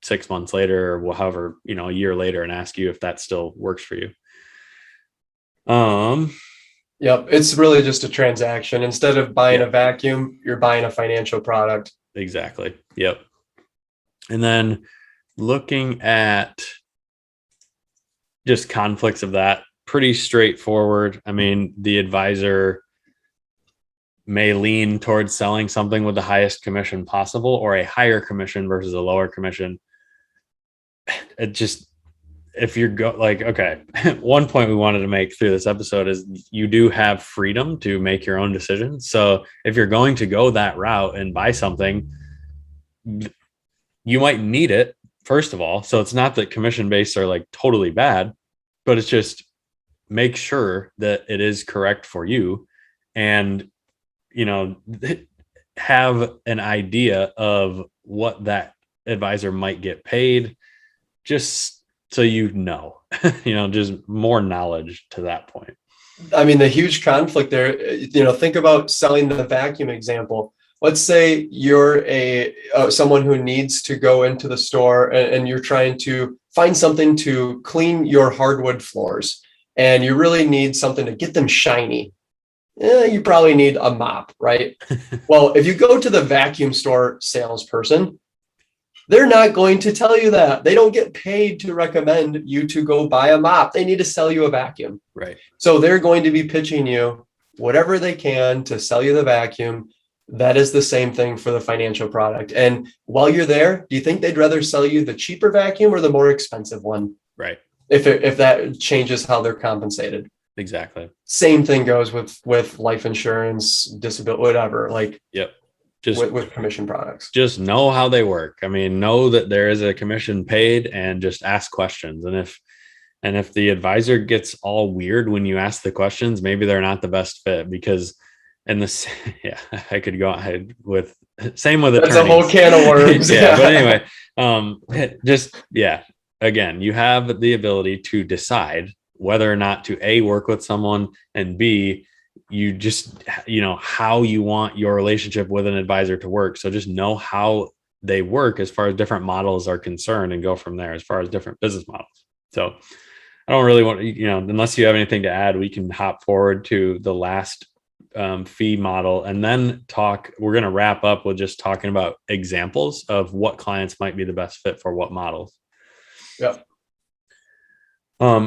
6 months later, or however, a year later, and ask you if that still works for you. Yep. It's really just a transaction. Instead of buying a vacuum, you're buying a financial product. Exactly. Yep. And then looking at just conflicts of that, pretty straightforward. I mean, the advisor may lean towards selling something with the highest commission possible, or a higher commission versus a lower commission. It just, if you're okay, one point we wanted to make through this episode is you do have freedom to make your own decisions. So if you're going to go that route and buy something, you might need it, first of all. So it's not that commission based are like totally bad, but it's just make sure that it is correct for you, and have an idea of what that advisor might get paid, just so just more knowledge to that point. I mean, the huge conflict there, think about selling the vacuum example. Let's say you're someone who needs to go into the store and you're trying to find something to clean your hardwood floors, and you really need something to get them shiny. You probably need a mop, right? Well, if you go to the vacuum store salesperson, They're not going to tell you that. They don't get paid to recommend you to go buy a mop. They need to sell you a vacuum. Right. So they're going to be pitching you whatever they can to sell you the vacuum. That is the same thing for the financial product. And while you're there, do you think they'd rather sell you the cheaper vacuum or the more expensive one? Right. If that changes how they're compensated. Exactly. Same thing goes with life insurance, disability, whatever, like Yep. Just with commission products. Just know how they work. I mean, know that there is a commission paid and just ask questions. And if the advisor gets all weird when you ask the questions, maybe they're not the best fit because yeah, I could go ahead with same with attorneys. That's a whole can of worms. Yeah. But anyway, again, you have the ability to decide whether or not to A, work with someone, and B, you just, how you want your relationship with an advisor to work. So just know how they work as far as different models are concerned and go from there as far as different business models. So I don't really want, unless you have anything to add, we can hop forward to the last fee model and then we're going to wrap up with just talking about examples of what clients might be the best fit for what models. Yeah.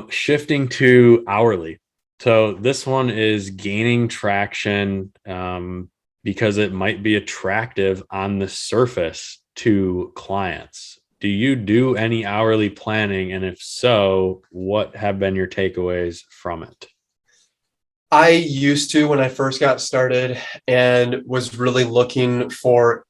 Shifting to hourly. So this one is gaining traction because it might be attractive on the surface to clients. Do you do any hourly planning? And if so, what have been your takeaways from it? I used to when I first got started and was really looking for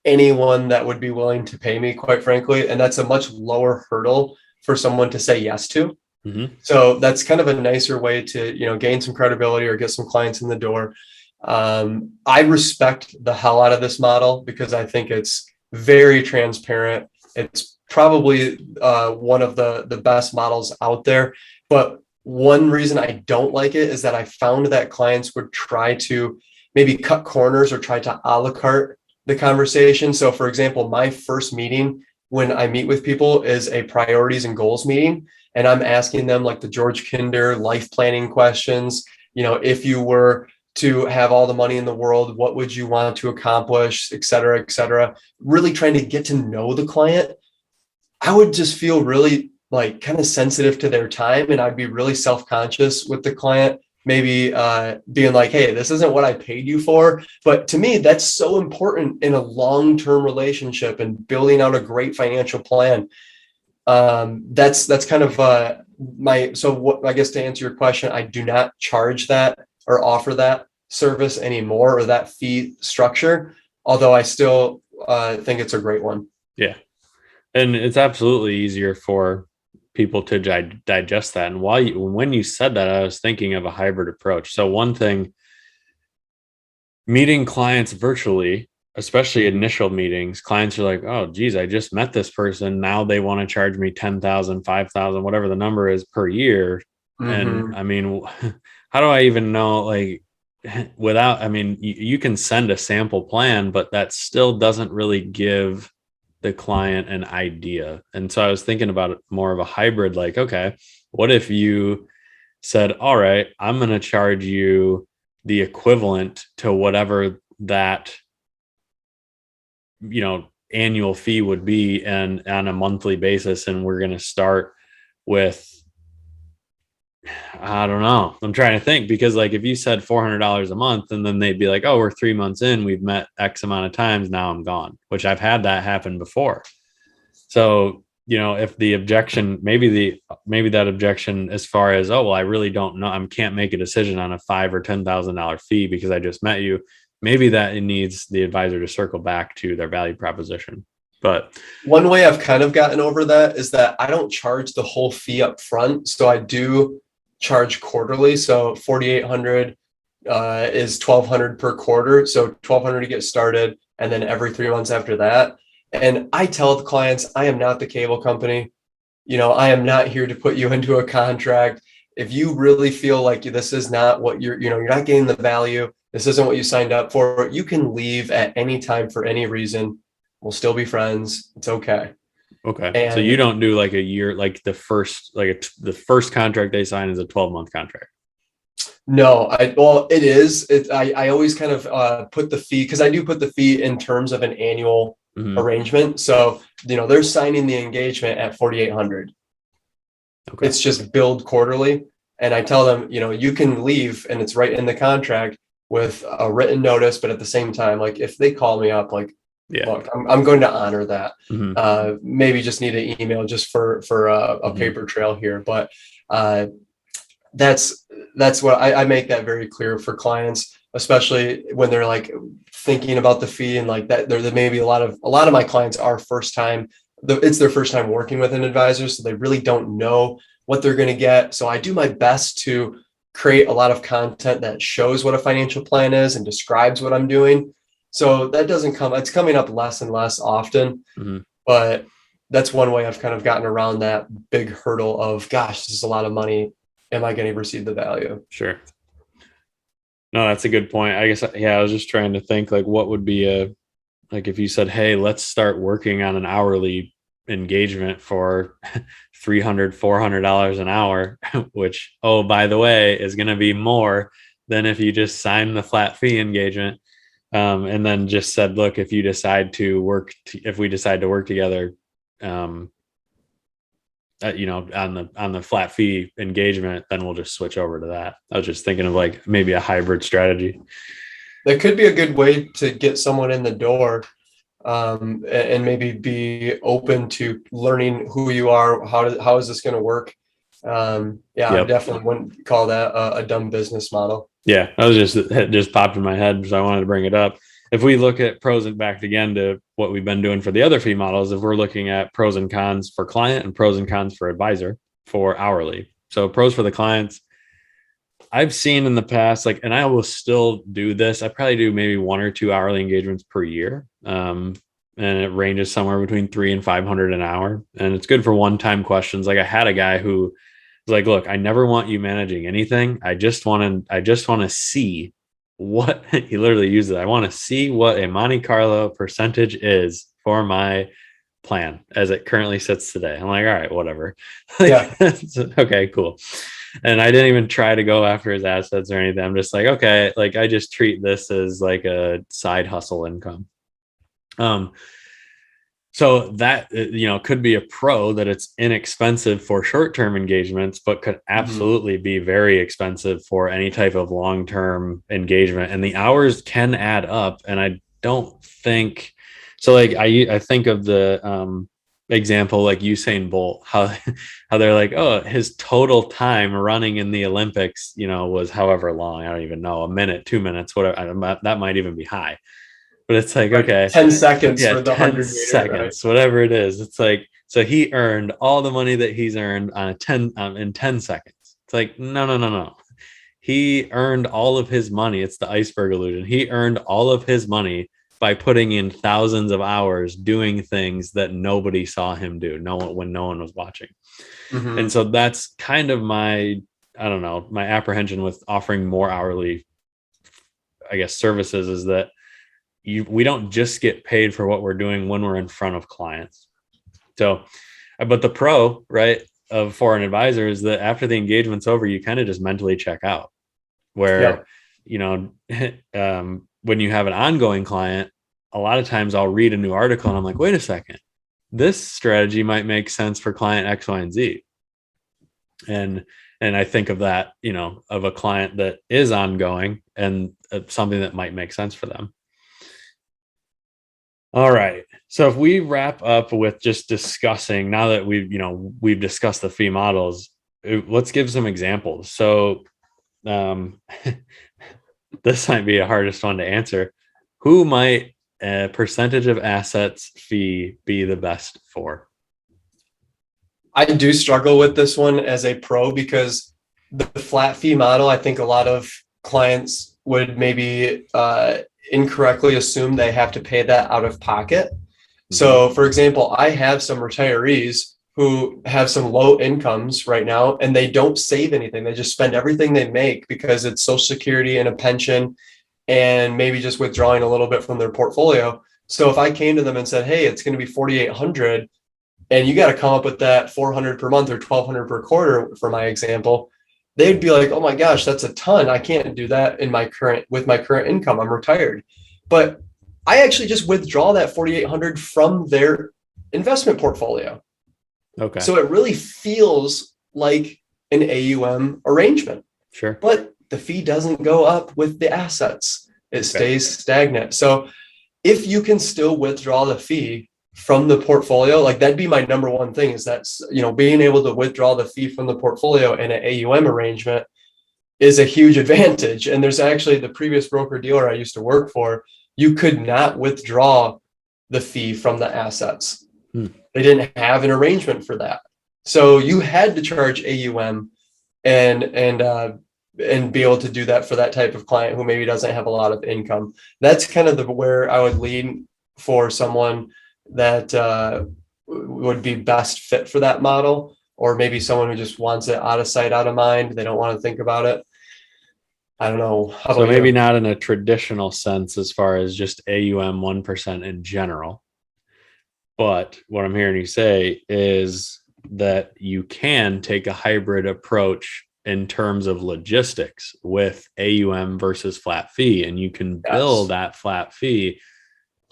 anyone that would be willing to pay me, quite frankly. And that's a much lower hurdle for someone to say yes to. Mm-hmm. So that's kind of a nicer way to, gain some credibility or get some clients in the door. I respect the hell out of this model because I think it's very transparent. It's probably one of the best models out there. But one reason I don't like it is that I found that clients would try to maybe cut corners or try to a la carte the conversation. So for example, my first meeting when I meet with people is a priorities and goals meeting. And I'm asking them like the George Kinder life planning questions. If you were to have all the money in the world, what would you want to accomplish, et cetera, et cetera. Really trying to get to know the client. I would just feel really like kind of sensitive to their time. And I'd be really self-conscious with the client, maybe being like, hey, this isn't what I paid you for. But to me, that's so important in a long-term relationship and building out a great financial plan. That's kind of I guess to answer your question, I do not charge that or offer that service anymore or that fee structure, although I still think it's a great one. Yeah. And it's absolutely easier for people to digest that. And when you said that, I was thinking of a hybrid approach. So one thing, meeting clients virtually, especially initial meetings, clients are like, oh, geez, I just met this person. Now they want to charge me 10,000, 5,000, whatever the number is per year. Mm-hmm. And I mean, how do I even know, you can send a sample plan, but that still doesn't really give the client an idea. And so I was thinking about it more of a hybrid, like, okay, what if you said, all right, I'm going to charge you the equivalent to whatever that annual fee would be and on a monthly basis. And we're going to start with, I don't know. I'm trying to think because if you said $400 a month and then they'd be like, oh, we're 3 months in, we've met X amount of times. Now I'm gone, which I've had that happen before. So, if the objection, maybe that objection as far as, oh, well, I really don't know. I can't make a decision on a $5,000 or $10,000 fee because I just met you. Maybe that it needs the advisor to circle back to their value proposition. But one way I've kind of gotten over that is that I don't charge the whole fee up front. So I do charge quarterly. So 4,800 is 1,200 per quarter. So 1,200 to get started. And then every 3 months after that. And I tell the clients, I am not the cable company. I am not here to put you into a contract. If you really feel like this is not what you're not getting the value, this isn't what you signed up for, you can leave at any time for any reason. We'll still be friends. It's okay. Okay. And so you don't do a year, the first contract they sign is a 12-month contract. No, it is. I always kind of put the fee, because I do put the fee in terms of an annual arrangement. So, they're signing the engagement at 4,800. Okay. It's just billed quarterly. And I tell them, you can leave, and it's right in the contract with a written notice. But at the same time, like if they call me up, like, look, I'm going to honor that. Maybe just need an email just for a paper trail here. But that's what I make that very clear for clients, especially when they're like thinking about the fee and like that. There may be a lot of my clients are it's their first time working with an advisor, so they really don't know what they're going to get. So I do my best to create a lot of content that shows what a financial plan is and describes what I'm doing. So that it's coming up less and less often, but that's one way I've kind of gotten around that big hurdle of, gosh, this is a lot of money. Am I going to receive the value? Sure. No, that's a good point. I guess, I was just trying to think like what would be like if you said, hey, let's start working on an hourly engagement for $300, $400 an hour, which, oh, by the way, is going to be more than if you just sign the flat fee engagement. And then just said, look, if we decide to work together, on the flat fee engagement, then we'll just switch over to that. I was just thinking of like maybe a hybrid strategy. That could be a good way to get someone in the door, and maybe be open to learning who you are. How is this going to work? I definitely wouldn't call that a dumb business model. Yeah, I was just popped in my head because I wanted to bring it up. If we look at pros and back again to what we've been doing for the other fee models, if we're looking at pros and cons for client and pros and cons for advisor for hourly. So pros for the clients, I've seen in the past, like, and I will still do this. I probably do maybe 1 or 2 hourly engagements per year. And it ranges somewhere between $300 and $500 an hour. And it's good for one-time questions. Like I had a guy who was like, look, I never want you managing anything. I just want to see what he literally used it. I want to see what a Monte Carlo percentage is for my plan as it currently sits today. I'm like, all right, whatever. Okay, cool. And I didn't even try to go after his assets or anything. I'm just like, okay, like I just treat this as like a side hustle income. So that, could be a pro that it's inexpensive for short-term engagements, but could absolutely be very expensive for any type of long-term engagement. And the hours can add up. And I don't think so. Like I think of the example, like Usain Bolt, how they're like, oh, his total time running in the Olympics, was however long. I don't even know, a minute, 2 minutes, whatever. That might even be high. But it's like, okay, 10 seconds for the 10 100 seconds, right? Whatever it is. It's like, so he earned all the money that he's earned on in 10 seconds. It's like, no. He earned all of his money. It's the iceberg illusion. He earned all of his money by putting in thousands of hours doing things that nobody saw him do. When no one was watching. And so that's kind of my apprehension with offering more hourly, I guess, services is that we don't just get paid for what we're doing when we're in front of clients. So, but the pro, right, for an advisor is that after the engagement's over, you kind of just mentally check out. Where, when you have an ongoing client, a lot of times I'll read a new article and I'm like, wait a second, this strategy might make sense for client X, Y, and Z. And I think of that, of a client that is ongoing and something that might make sense for them. All right. So if we wrap up with just discussing, now that we've discussed the fee models, let's give some examples. So this might be the hardest one to answer. Who might a percentage of assets fee be the best for? I do struggle with this one as a pro because the flat fee model, I think a lot of clients would maybe incorrectly assume they have to pay that out of pocket. So for example, I have some retirees who have some low incomes right now and they don't save anything. They just spend everything they make because it's Social Security and a pension and maybe just withdrawing a little bit from their portfolio. So if I came to them and said, hey, it's going to be 4,800 and you got to come up with that 400 per month or 1,200 per quarter, for my example, they'd be like, oh my gosh, that's a ton. I can't do that with my current income. I'm retired. But I actually just withdraw that 4,800 from their investment portfolio. Okay. So it really feels like an AUM arrangement. Sure. But the fee doesn't go up with the assets. It stays stagnant. So if you can still withdraw the fee from the portfolio, like that'd be my number one thing, is that, you know, being able to withdraw the fee from the portfolio in an AUM arrangement is a huge advantage. And there's actually the previous broker dealer I used to work for, you could not withdraw the fee from the assets. They didn't have an arrangement for that. So you had to charge AUM and be able to do that for that type of client who maybe doesn't have a lot of income. That's kind of where I would lean for someone that would be best fit for that model, or maybe someone who just wants it out of sight, out of mind. They don't want to think about it. I don't know. So maybe not in a traditional sense as far as just AUM 1% in general. But what I'm hearing you say is that you can take a hybrid approach in terms of logistics with AUM versus flat fee, and you can bill that flat fee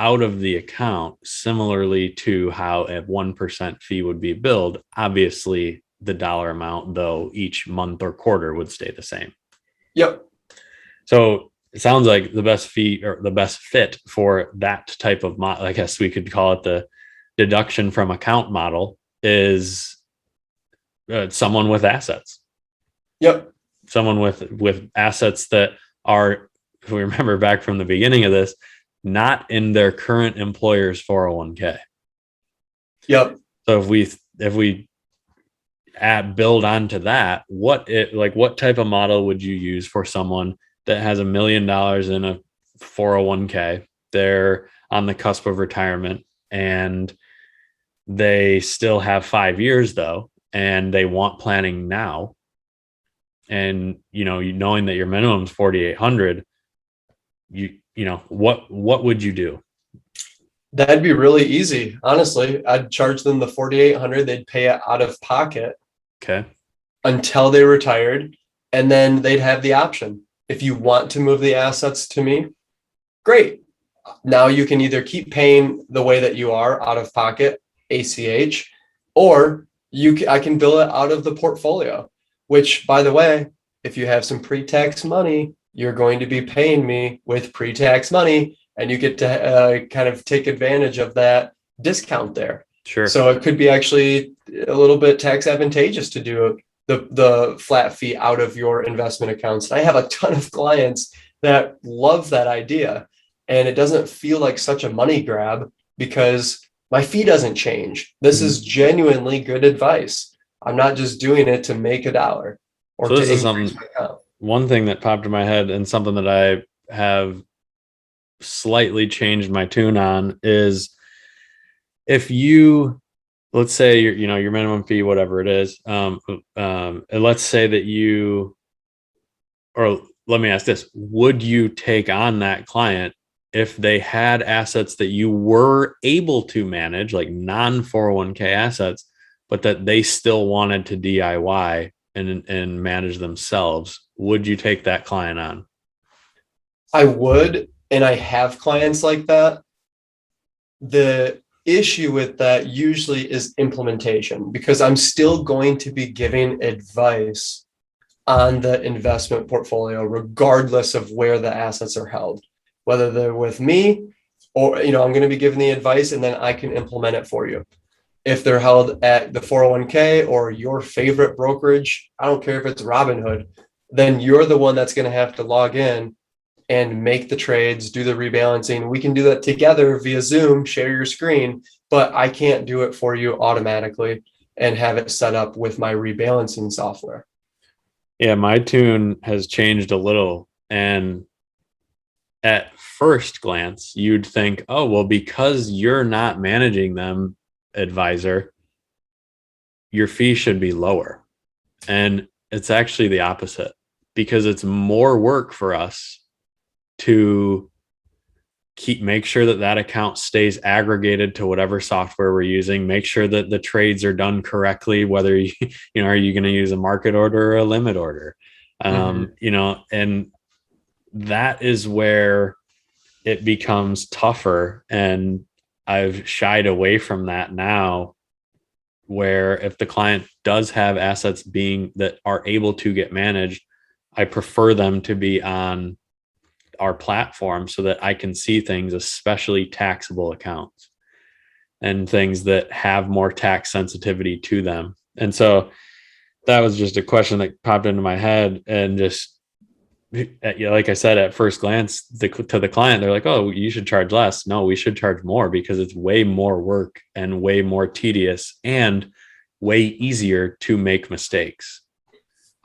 out of the account similarly to how a 1% fee would be billed. Obviously, the dollar amount, though, each month or quarter would stay the same. Yep. So it sounds like the best fee or the best fit for that type of model, I guess we could call it the deduction from account model, is someone with assets. Yep. Someone with assets that are, if we remember back from the beginning of this, not in their current employer's 401k. Yep. So if we build onto that, what type of model would you use for someone that has $1 million in a 401k? They're on the cusp of retirement and they still have 5 years though, and they want planning now. And knowing that your minimum is 4,800, what would you do? That'd be really easy. Honestly, I'd charge them the 4,800. They'd pay it out of pocket. Okay. Until they retired, and then they'd have the option. If you want to move the assets to me, great. Now you can either keep paying the way that you are out of pocket, ACH, or I can bill it out of the portfolio, which, by the way, if you have some pre-tax money, you're going to be paying me with pre-tax money, and you get to kind of take advantage of that discount there. Sure. So it could be actually a little bit tax advantageous to do the flat fee out of your investment accounts. And I have a ton of clients that love that idea, and it doesn't feel like such a money grab because my fee doesn't change. This is genuinely good advice. I'm not just doing it to make a dollar or so to this is increase my account. One thing that popped in my head, and something that I have slightly changed my tune on, is if you, let's say your minimum fee, whatever it is, and let's say that or let me ask this, would you take on that client if they had assets that you were able to manage, like non 401k assets, but that they still wanted to DIY and manage themselves? Would you take that client on? I would, and I have clients like that. The issue with that usually is implementation, because I'm still going to be giving advice on the investment portfolio, regardless of where the assets are held, whether they're with me or, I'm going to be giving the advice and then I can implement it for you. If they're held at the 401k or your favorite brokerage, I don't care if it's Robinhood, then you're the one that's going to have to log in and make the trades, do the rebalancing. We can do that together via Zoom, share your screen, but I can't do it for you automatically and have it set up with my rebalancing software. Yeah, my tune has changed a little. And at first glance, you'd think, oh, well, because you're not managing them, advisor, your fee should be lower. And it's actually the opposite, because it's more work for us to make sure that account stays aggregated to whatever software we're using, make sure that the trades are done correctly, whether are you going to use a market order or a limit order, and that is where it becomes tougher. And I've shied away from that now, where if the client does have assets being that are able to get managed, I prefer them to be on our platform so that I can see things, especially taxable accounts and things that have more tax sensitivity to them. And so that was just a question that popped into my head. And just, like I said, at first glance, to the client, they're like, oh, you should charge less. No, we should charge more, because it's way more work and way more tedious and way easier to make mistakes.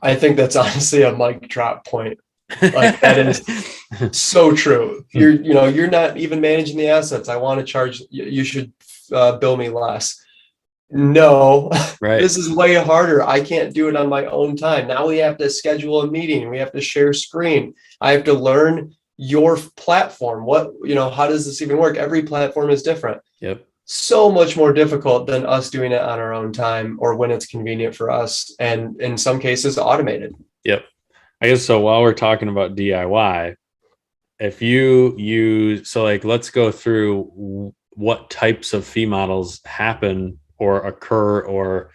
I think that's honestly a mic drop point. Like, that is so true. You're not even managing the assets. I want to charge, you should bill me less. No, Right. this is way harder. I can't do it on my own time. Now we have to schedule a meeting. We have to share screen. I have to learn your platform. How does this even work? Every platform is different. Yep. So much more difficult than us doing it on our own time or when it's convenient for us. And in some cases, automated. Yep. I guess so. While we're talking about DIY, if you use, so like, let's go through what types of fee models happen or occur or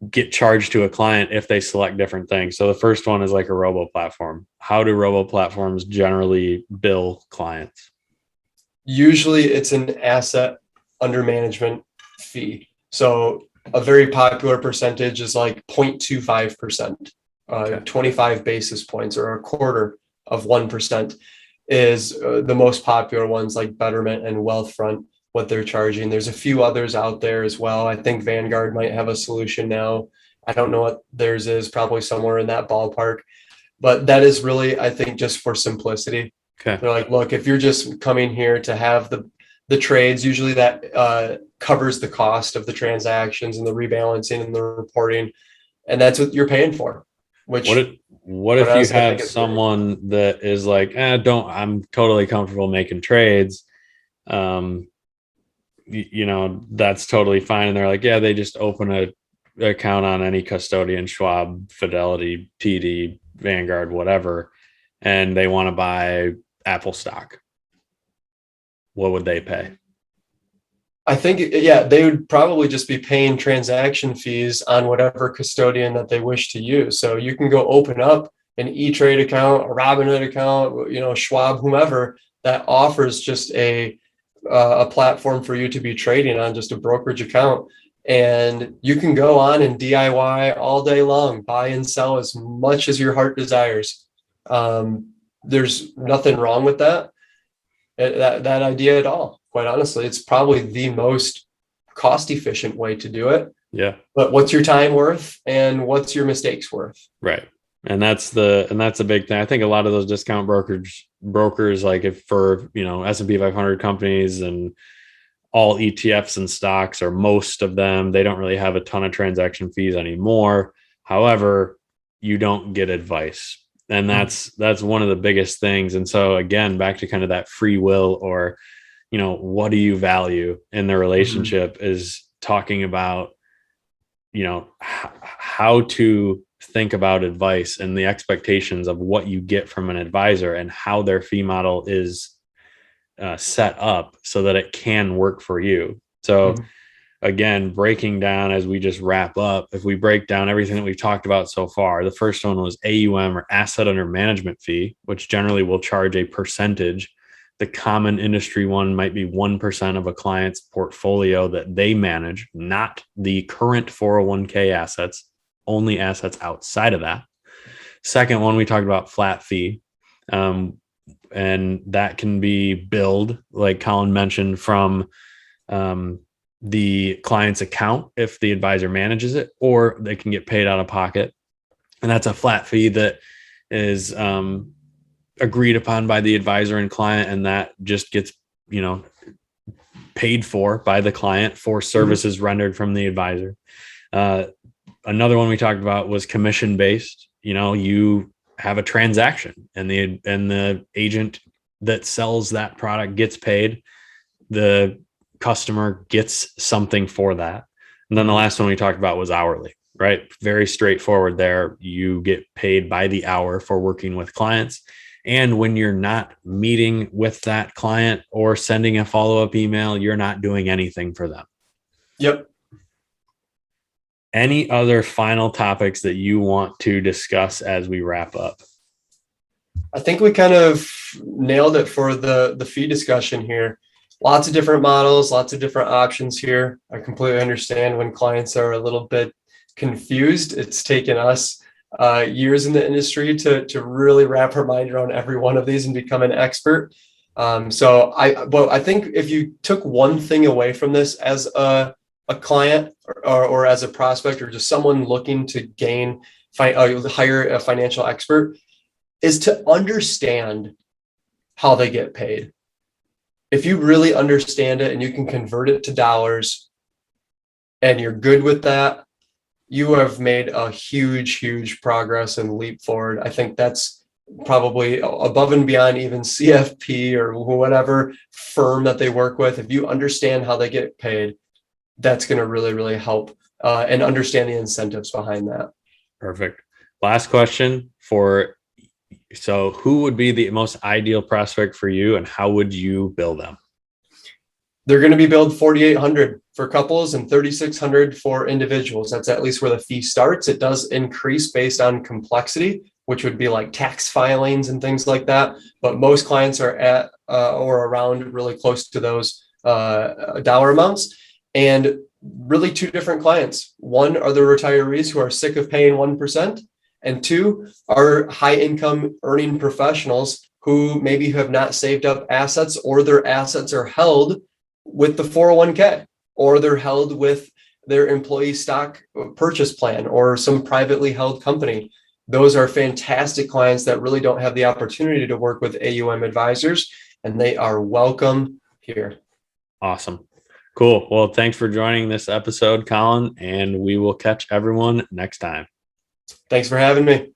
get charged to a client if they select different things. So the first one is like a robo platform. How do robo platforms generally bill clients? Usually it's an asset under management fee. So a very popular percentage is like 0.25%, 25 basis points, or a quarter of 1% is the most popular ones, like Betterment and Wealthfront, what they're charging. There's a few others out there as well. I think Vanguard might have a solution now. I don't know what theirs is, probably somewhere in that ballpark. But that is really, I think, just for simplicity. Okay. They're like, look, if you're just coming here to have the trades, usually that covers the cost of the transactions and the rebalancing and the reporting, and that's what you're paying for. Which what if you have someone that is like, I'm totally comfortable making trades. That's totally fine. And they're like, yeah, they just open a account on any custodian, Schwab, Fidelity, TD, Vanguard, whatever, and they want to buy Apple stock. What would they pay? I think, they would probably just be paying transaction fees on whatever custodian that they wish to use. So you can go open up an E-Trade account, a Robinhood account, Schwab, whomever, that offers just a platform for you to be trading on, just a brokerage account. And you can go on and DIY all day long, buy and sell as much as your heart desires. There's nothing wrong with that idea at all. Quite honestly, it's probably the most cost efficient way to do it. Yeah. But what's your time worth and what's your mistakes worth? Right. And that's a big thing. I think a lot of those discount brokers, like if for, S&P 500 companies and all ETFs and stocks, or most of them, they don't really have a ton of transaction fees anymore. However, you don't get advice. And that's one of the biggest things. And so again, back to kind of that free will, or, what do you value in the relationship, is talking about, how to think about advice and the expectations of what you get from an advisor and how their fee model is set up so that it can work for you. So again, breaking down as we just wrap up, if we break down everything that we've talked about so far, the first one was AUM, or asset under management fee, which generally will charge a percentage. The common industry one might be 1% of a client's portfolio that they manage, not the current 401k assets, only assets outside of that. Second one, we talked about flat fee. And that can be billed, like Colin mentioned, from the client's account if the advisor manages it, or they can get paid out of pocket. And that's a flat fee that is agreed upon by the advisor and client, and that just gets paid for by the client for services rendered from the advisor. Another one we talked about was commission based. You have a transaction, and the agent that sells that product gets paid. The customer gets something for that. And then the last one we talked about was hourly, right? Very straightforward there. You get paid by the hour for working with clients. And when you're not meeting with that client or sending a follow-up email, you're not doing anything for them. Yep. Any other final topics that you want to discuss as we wrap up? I think we kind of nailed it for the fee discussion here. Lots of different models, lots of different options here. I completely understand when clients are a little bit confused. It's taken us years in the industry to really wrap our mind around every one of these and become an expert. But I think if you took one thing away from this as a client or as a prospect or just someone looking to hire a financial expert, is to understand how they get paid. If you really understand it and you can convert it to dollars and you're good with that, you have made a huge progress and leap forward. I think that's probably above and beyond even CFP or whatever firm that they work with. If you understand how they get paid, that's going to really help and understand the incentives behind that. Perfect. Last question so who would be the most ideal prospect for you and how would you bill them? They're going to be billed $4,800 for couples and $3,600 for individuals. That's at least where the fee starts. It does increase based on complexity, which would be like tax filings and things like that. But most clients are at or around really close to those dollar amounts. And really two different clients. One are the retirees who are sick of paying 1%. And two are high income earning professionals who maybe have not saved up assets or their assets are held with the 401k or they're held with their employee stock purchase plan or some privately held company. Those are fantastic clients that really don't have the opportunity to work with AUM advisors, and they are welcome here. Awesome. Cool. Well, thanks for joining this episode, Colin, and we will catch everyone next time. Thanks for having me.